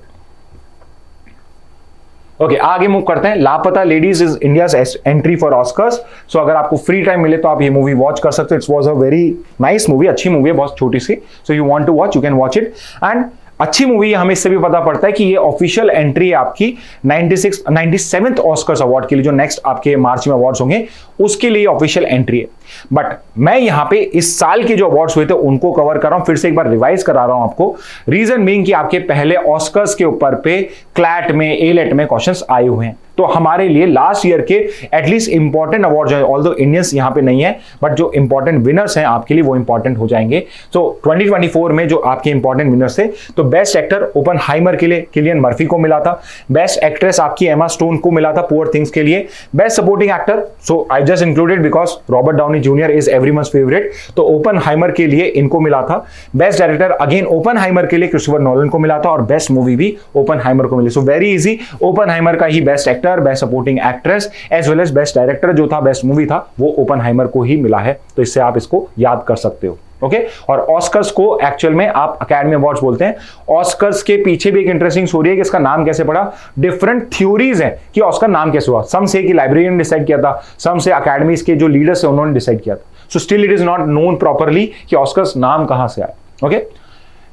Okay आगे मूव करते हैं। Laapataa Ladies is India's entry for Oscars. So अगर आपको फ्री टाइम मिले तो आप ये मूवी वॉच कर सकते हो। It's was a very nice movie, अच्छी मूवी है, बहुत छोटी सी। So you want to watch, you can watch it. And अच्छी मूवी है, हमें इससे भी पता पड़ता है कि ये ऑफिशियल एंट्री है आपकी 97th ऑस्कर्स अवार्ड के लिए, जो नेक्स्ट आपके मार्च में अवार्ड्स होंगे उसके लिए ऑफिशियल एंट्री है। बट मैं यहां पे इस साल के जो अवार्ड्स हुए थे उनको कवर कर रहा हूं, फिर से एक बार रिवाइज करा रहा हूं आपको। रीजन बीइंग कि आपके पहले ऑस्कर्स के ऊपर पे क्लैट में, एलेट में क्वेश्चंस आए हुए हैं। तो हमारे लिए लास्ट ईयर के एटलीस्ट इंपॉर्टेंट अवार्ड जो है, ऑल्दो इंडियंस यहां पे नहीं है, बट जो इंपॉर्टेंट विनर्स हैं आपके लिए वो इंपॉर्टेंट हो जाएंगे। सो 2024 में जो आपके इंपॉर्टेंट विनर्स थे, तो बेस्ट एक्टर ओपनहाइमर के लिए किलियन मर्फी को मिला था। बेस्ट एक्ट्रेस आपकी एमा स्टोन को मिला था पुअर थिंग्स के लिए। Best supporting actor, so I just included because Robert Downey junior is everyone's favourite, तो ओपनहाइमर के लिए इनको मिला था। बेस्ट डायरेक्टर अगेन ओपनहाइमर के लिए क्रिस्टोफर नोलन को मिला था, और बेस्ट मूवी भी ओपनहाइमर को मिली। सो वेरी इजी, ओपनहाइमर का ही best actor, best supporting actress as well as best director जो था, बेस्ट मूवी था, वो ओपनहाइमर को ही मिला है। तो इससे आप इसको याद कर सकते हो। ओके और ऑस्कर्स को एक्चुअल में आप अकेडमी अवार्ड्स बोलते हैं। ऑस्कर्स के पीछे भी एक इंटरेस्टिंग स्टोरी है कि इसका नाम कैसे पड़ा। डिफरेंट थ्योरीज हैं कि ऑस्कर नाम कैसे हुआ। सम से कि लाइब्रेरियन डिसाइड किया था, सम से अकेडमीज के जो लीडर्स हैं उन्होंने डिसाइड किया था। So still it is not known properly कि ऑस्कर्स नाम कहां से आया। Okay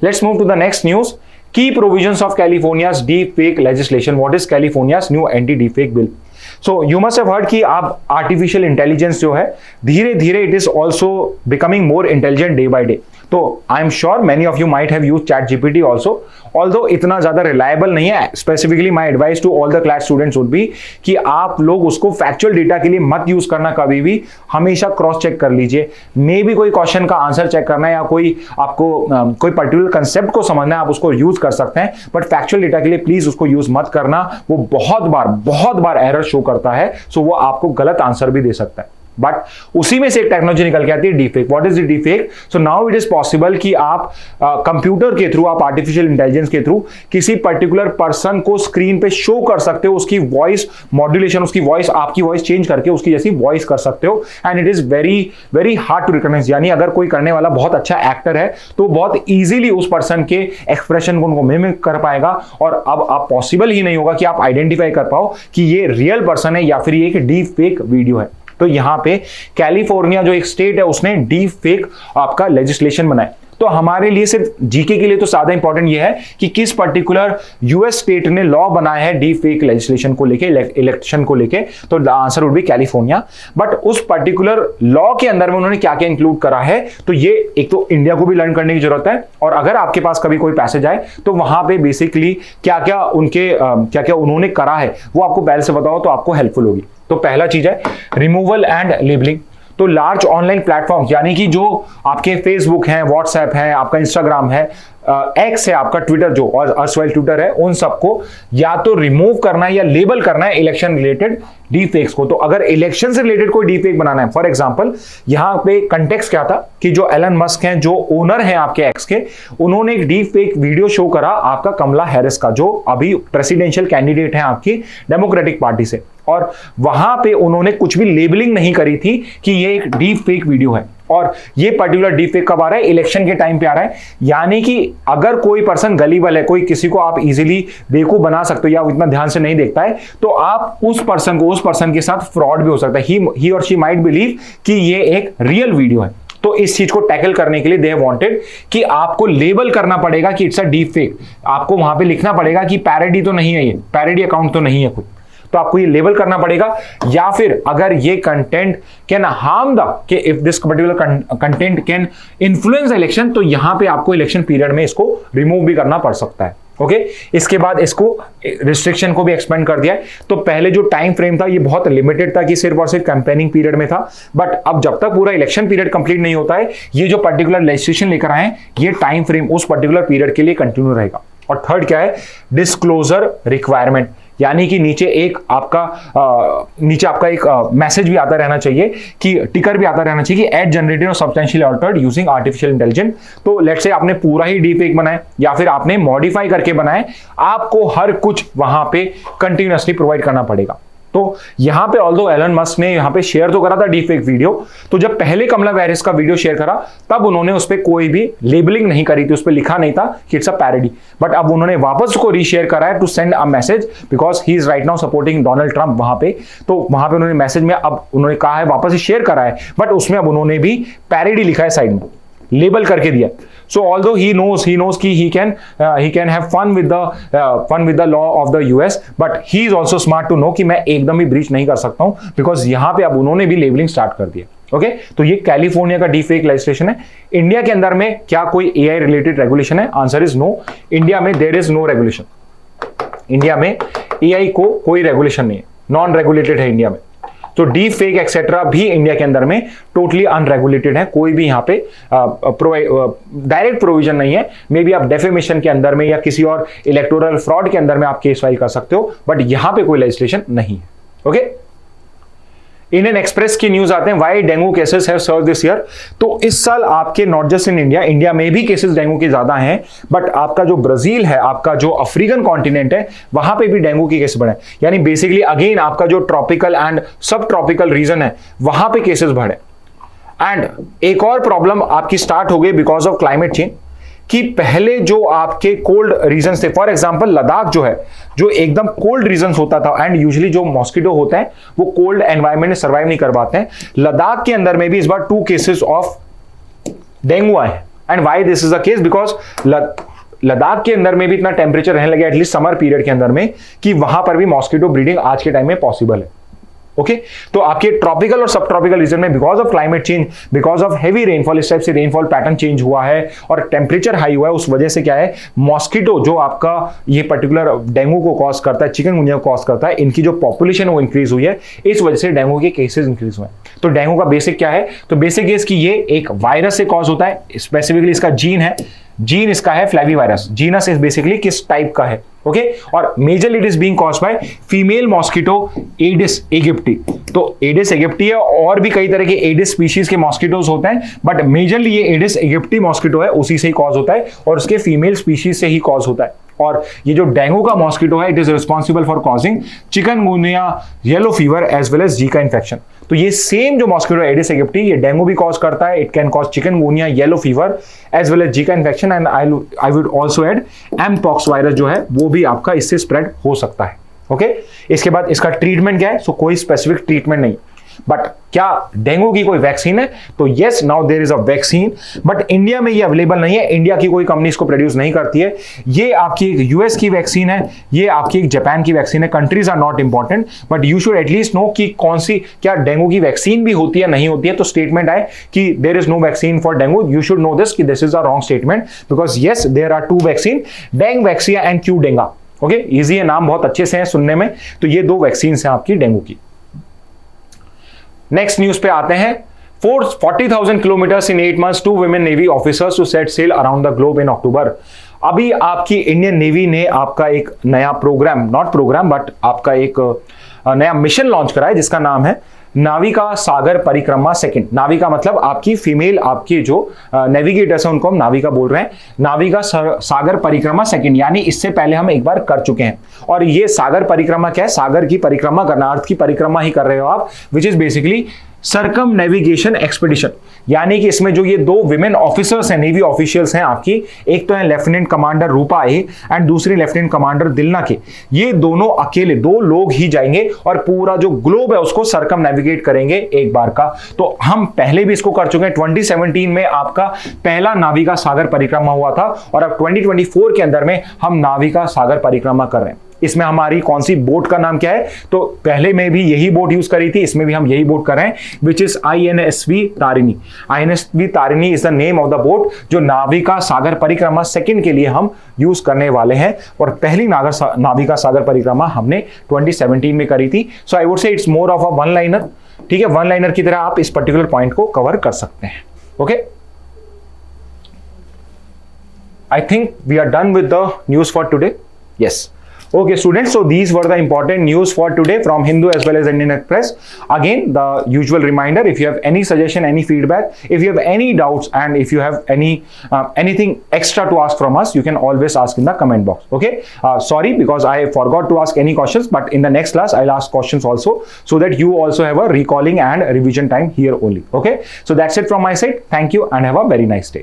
let's move to the next news. Key provisions of California's deepfake legislation. What is California's new anti-deepfake bill? So you must have heard कि आप आर्टिफिशियल इंटेलिजेंस जो है धीरे धीरे it is also becoming more intelligent day by day. तो I am sure many of you might have used ChatGPT also, although इतना ज्यादा रिलायबल नहीं है। Specifically my advice to all the class students would be कि आप लोग उसको फैक्चुअल डेटा के लिए मत यूज करना कभी भी, हमेशा क्रॉस चेक कर लीजिए। मे भी कोई क्वेश्चन का आंसर चेक करना है या कोई आपको कोई पर्टिकुलर कंसेप्ट को समझना है, आप उसको यूज कर सकते हैं, बट फैक्चुअल डेटा के लिए प्लीज उसको यूज मत करना। वो बहुत बार एरर शो करता है, सो वो आपको गलत आंसर भी दे सकता है। बट उसी में से एक टेक्नोलॉजी निकल के आती है deepfake. What is the deepfake? So now it is possible कि आप कंप्यूटर के थ्रू, आप आर्टिफिशियल इंटेलिजेंस के थ्रू किसी पर्टिकुलर पर्सन को स्क्रीन पे शो कर सकते हो, उसकी वॉइस मॉड्यूलेशन, उसकी वॉइस, आपकी वॉइस चेंज करके उसकी जैसी वॉइस कर सकते हो। And it is very very hard to recognize. यानी अगर कोई करने वाला बहुत अच्छा एक्टर है तो बहुत इजीली उस पर्सन के एक्सप्रेशन को उनको मिमिक कर पाएगा, और अब आप पॉसिबल ही नहीं होगा कि आप आइडेंटिफाई कर पाओ कि ये रियल पर्सन है या फिर ये एक डीप फेक वीडियो है। तो यहां पे कैलिफोर्निया जो एक स्टेट है उसने डीप फेक आपका लेजिस्लेशन बनाया। तो हमारे लिए सिर्फ जीके के लिए तो ज्यादा इंपॉर्टेंट ये है कि किस पर्टिकुलर यूएस स्टेट ने लॉ बनाया है डीप फेक लेजिस्लेशन को लेके, इलेक्शन को लेके। तो the answer would be California. But उस पर्टिकुलर लॉ के अंदर में उन्होंने क्या क्या इंक्लूड करा है, तो ये एक तो इंडिया को भी लर्न करने की जरूरत है, और अगर आपके पास कभी कोई पैसेज आए तो वहां पे बेसिकली क्या क्या उन्होंने करा है वो आपको पहले से बताओ तो आपको हेल्पफुल होगी। तो पहला चीज है रिमूवल एंड लेबलिंग। तो लार्ज ऑनलाइन प्लेटफॉर्म यानी कि जो आपके फेसबुक है, व्हाट्सएप है, आपका इंस्टाग्राम है, एक्स है आपका, ट्विटर जो और अर्सवाइल ट्विटर है, उन सबको या तो रिमूव करना है या लेबल करना है इलेक्शन रिलेटेड डीफेक्स को। तो अगर इलेक्शन से रिलेटेड कोई डीफेक बनाना है, फॉर एग्जांपल यहां पे कंटेक्स्ट क्या था कि जो एलन मस्क हैं, जो ओनर हैं आपके एक्स के, उन्होंने एक डीफेक वीडियो शो करा आपका कमला हैरिस का, जो अभी प्रेसिडेंशियल कैंडिडेट है आपकी डेमोक्रेटिक पार्टी से, और वहां पे उन्होंने कुछ भी लेबलिंग नहीं करी थी कि ये एक डीप फेक वीडियो है। और ये पर्टिकुलर डीप फेक कब आ रहा है? इलेक्शन के टाइम पे आ रहा है। यानी कि अगर कोई पर्सन गलीबल है, कोई किसी को आप इजीली बेवकूफ बना सकते हो या इतना ध्यान से नहीं देखता है, तो आप उस पर्सन के साथ फ्रॉड भी हो सकता है। ही और शी माइट बिलीव कि ये एक रियल वीडियो है। तो इस चीज को टैकल करने के लिए दे वांटेड कि आपको लेबल करना पड़ेगा कि इट्स अ डीप फेक। आपको वहां पे लिखना पड़ेगा कि पैरोडी तो नहीं है, ये पैरोडी अकाउंट तो नहीं है कुछ, तो आपको ये लेबल करना पड़ेगा। या फिर अगर ये कंटेंट कैन हार्म द कि if this particular content can influence election, तो यहां पे आपको इलेक्शन पीरियड में इसको रिमूव भी करना पड़ सकता है। ओके, इसके बाद इसको रिस्ट्रिक्शन को भी एक्सपेंड कर दिया है। तो पहले जो टाइम फ्रेम था ये बहुत लिमिटेड था कि सिर्फ और सिर्फ कैंपेनिंग पीरियड में था, बट अब जब तक पूरा इलेक्शन पीरियड कंप्लीट नहीं होता है, ये जो पर्टिकुलर लेजिस्लेशन लेकर आए हैं, ये टाइम फ्रेम उस पर्टिकुलर पीरियड के लिए कंटिन्यू रहेगा। और थर्ड क्या है? डिस्क्लोजर रिक्वायरमेंट, यानी कि नीचे आपका एक मैसेज भी आता रहना चाहिए, कि टिकर भी आता रहना चाहिए कि एड जनरेटेड और substantially Altered using artificial intelligence. तो लेट्स से आपने पूरा ही डीफेक बनाया या फिर आपने मॉडिफाई करके बनाए, आपको हर कुछ वहां पे कंटिन्यूअसली प्रोवाइड करना पड़ेगा। तो यहां पे ऑल्दो एलन मस्क ने यहां पे शेयर तो करा था डीफेक वीडियो, तो जब पहले कमला हैरिस का वीडियो शेयर करा तब उन्होंने उस पर कोई भी लेबलिंग नहीं करी थी, उस पर लिखा नहीं था कि इट्स अ पैरोडी। बट अब उन्होंने वापस उसको रीशेयर करा है to send a message, because he is right now supporting Donald Trump वहां पे। तो वहां पे उन्होंने मैसेज में अब उन्होंने कहा है, वापस ही शेयर करा है, बट उसमें अब उन्होंने भी पैरोडी लिखा है साइड में, लेबल करके दिया। So although he knows कि he can have fun with the law of the US, but he is also smart to know कि मैं एकदम ही ब्रीच नहीं कर सकता हूं, बिकॉज यहां पे अब उन्होंने भी लेबलिंग स्टार्ट कर दिया। ओके, तो ये कैलिफोर्निया का डीफेक लेजिस्लेशन है। इंडिया के अंदर में क्या कोई AI रिलेटेड रेगुलेशन है? Answer is no. इंडिया में there is no regulation. India में AI को कोई रेगुलेशन नहीं है, नॉन रेगुलेटेड है इंडिया में। तो डीप फेक एक्सेट्रा भी इंडिया के अंदर में टोटली अनरेगुलेटेड है, कोई भी यहाँ पे डायरेक्ट प्रोविजन नहीं है। मे बी आप डेफेमेशन के अंदर में या किसी और इलेक्टोरल फ्रॉड के अंदर में आप केस फाइल कर सकते हो, बट यहाँ पे कोई लेजिस्लेशन नहीं है। ओके, इंडियन एक्सप्रेस की न्यूज आते हैं, why dengue cases have surge this year. तो इस साल आपके नॉट जस्ट इन इंडिया में भी केसेस डेंगू के ज्यादा हैं, बट आपका जो ब्राजील है, आपका जो अफ्रीकन कॉन्टिनेंट है, वहां पे भी डेंगू के केसेस बढ़े। यानी बेसिकली अगेन आपका जो ट्रॉपिकल एंड सब ट्रॉपिकल रीजन है, वहां पे केसेस बढ़े। एंड एक और प्रॉब्लम आपकी स्टार्ट हो गई बिकॉज ऑफ क्लाइमेट चेंज, कि पहले जो आपके कोल्ड रीजन थे, फॉर एग्जांपल लद्दाख जो है, जो एकदम कोल्ड रीजन होता था, एंड यूजुअली जो मॉस्किटो होते हैं वो कोल्ड एनवायरनमेंट में सर्वाइव नहीं कर पाते हैं। लद्दाख के अंदर में भी इस बार 2 केसेस ऑफ डेंगू आए। And why this is the case? Because Ladakh के अंदर में भी इतना टेम्परेचर रहने लगा एटलीस्ट समर पीरियड के अंदर में, कि वहां पर भी मॉस्किटो ब्रीडिंग आज के टाइम में पॉसिबल है। ओके, तो आपके ट्रॉपिकल और सब ट्रॉपिकल रीजन में because of climate change, because of heavy rainfall, इस टाइप से रेनफॉल पैटर्न चेंज हुआ है और टेम्परेचर हाई हुआ है, उस वजह से क्या है, मॉस्किटो जो आपका ये पर्टिकुलर डेंगू को कॉज करता है, चिकनगुनिया को कॉज करता है, इनकी जो पॉपुलेशन वो इंक्रीज हुई है, इस वजह से डेंगू के केसेस इंक्रीज हुए हैं। तो डेंगू का बेसिक क्या है? तो बेसिक केस कि ये एक वायरस से कॉज होता है, स्पेसिफिकली इसका जीन है, जीन इसका है फ्लैवीवायरस। जीनस इज बेसिकली किस टाइप का है। ओके, और majorly it is being caused by female mosquito Aedes aegypti. तो एडिस एगिप्टी है, और भी कई तरह के एडिस स्पीशीज के मॉस्किटोज होते हैं, बट मेजरली ये एडिस एगिप्टी मॉस्किटो है, उसी से ही कॉज होता है और उसके फीमेल स्पीशीज से ही कॉज होता है। और ये जो डेंगू का मॉस्किटो है, it is responsible for causing chikungunya, yellow fever as well as Zika infection. तो ये सेम जो मॉस्किटो एडिस एगिप्टी, ये डेंगू भी कॉज करता है, it can cause chikungunya, yellow fever as well as Zika infection, and I would also add mpox virus जो है वो भी आपका इससे स्प्रेड हो सकता है। ओके, इसके बाद इसका ट्रीटमेंट क्या है? सो कोई स्पेसिफिक ट्रीटमेंट नहीं, बट क्या डेंगू की कोई वैक्सीन है? तो yes, now there is a vaccine, but India में ये अवेलेबल नहीं है, इंडिया की कोई कंपनी इसको प्रोड्यूस नहीं करती है। ये आपकी एक यूएस की वैक्सीन है, ये आपकी एक जापान की वैक्सीन है। Countries are not important, but you should at least know कि कौन सी, क्या डेंगू की वैक्सीन भी होती है, नहीं होती है। तो स्टेटमेंट आए कि there is no vaccine for dengue, you should know this कि this is a wrong statement, because yes there are 2 vaccine, Dengvaxia and Qdenga. Okay, easy है, नाम बहुत अच्छे से हैं सुनने में। तो ये 2 वैक्सीन हैं आपकी डेंगू की। नेक्स्ट न्यूज पे आते हैं, 40,000 kilometers in 8 months, 2 women Navy officers to set sail around the globe in October. अभी आपकी इंडियन नेवी ने आपका एक नया प्रोग्राम, नॉट प्रोग्राम बट आपका एक नया मिशन लॉन्च करा है जिसका नाम है नाविका सागर परिक्रमा सेकंड। नाविका मतलब आपकी फीमेल, आपकी जो नेविगेटर्स हैं उनको हम नाविका बोल रहे हैं। नाविका सागर परिक्रमा सेकंड, यानी इससे पहले हम एक बार कर चुके हैं। और ये सागर परिक्रमा क्या है? सागर की परिक्रमा करना, अर्थ की परिक्रमा ही कर रहे हो आप, विच is basically circum navigation expedition. यानी कि इसमें जो ये 2 विमेन ऑफिसर्स हैं, नेवी ऑफिशियल्स हैं आपकी, एक तो है lieutenant commander Rupa A and दूसरी लेफ्टिनेंट कमांडर दिलना के। ये दोनों अकेले 2 लोग ही जाएंगे और पूरा जो ग्लोब है उसको सर्कम नेविगेट करेंगे एक बार का। तो हम पहले भी इसको कर चुके हैं। 2017 में आपका पहला नाविका सागर परिक्रमा हुआ था और अब 2024 के अंदर में हम नाविका सागर परिक्रमा कर रहे हैं। इसमें हमारी कौन सी बोट का नाम क्या है? तो पहले में भी यही बोट यूज करी थी, इसमें भी हम यही बोट कर रहे हैं, which is INSV Tarini. INSV Tarini is the name of the boat जो नाविका सागर परिक्रमा सेकंड के लिए हम यूज करने वाले हैं। और पहली नाविका सागर परिक्रमा हमने 2017 में करी थी। So I would say it's more of a one liner. ठीक है, वन लाइनर की तरह आप इस पर्टिकुलर पॉइंट को कवर कर सकते हैं। Okay, I think we are done with the news for today. Yes, okay students, so these were the important news for today from Hindu as well as Indian Express. Again, the usual reminder, if you have any suggestion, any feedback, if you have any doubts and if you have anything extra to ask from us, you can always ask in the comment box. Okay, sorry because I forgot to ask any questions, but in the next class I'll ask questions also so that you also have a recalling and revision time here only. Okay, so that's it from my side. Thank you and have a very nice day.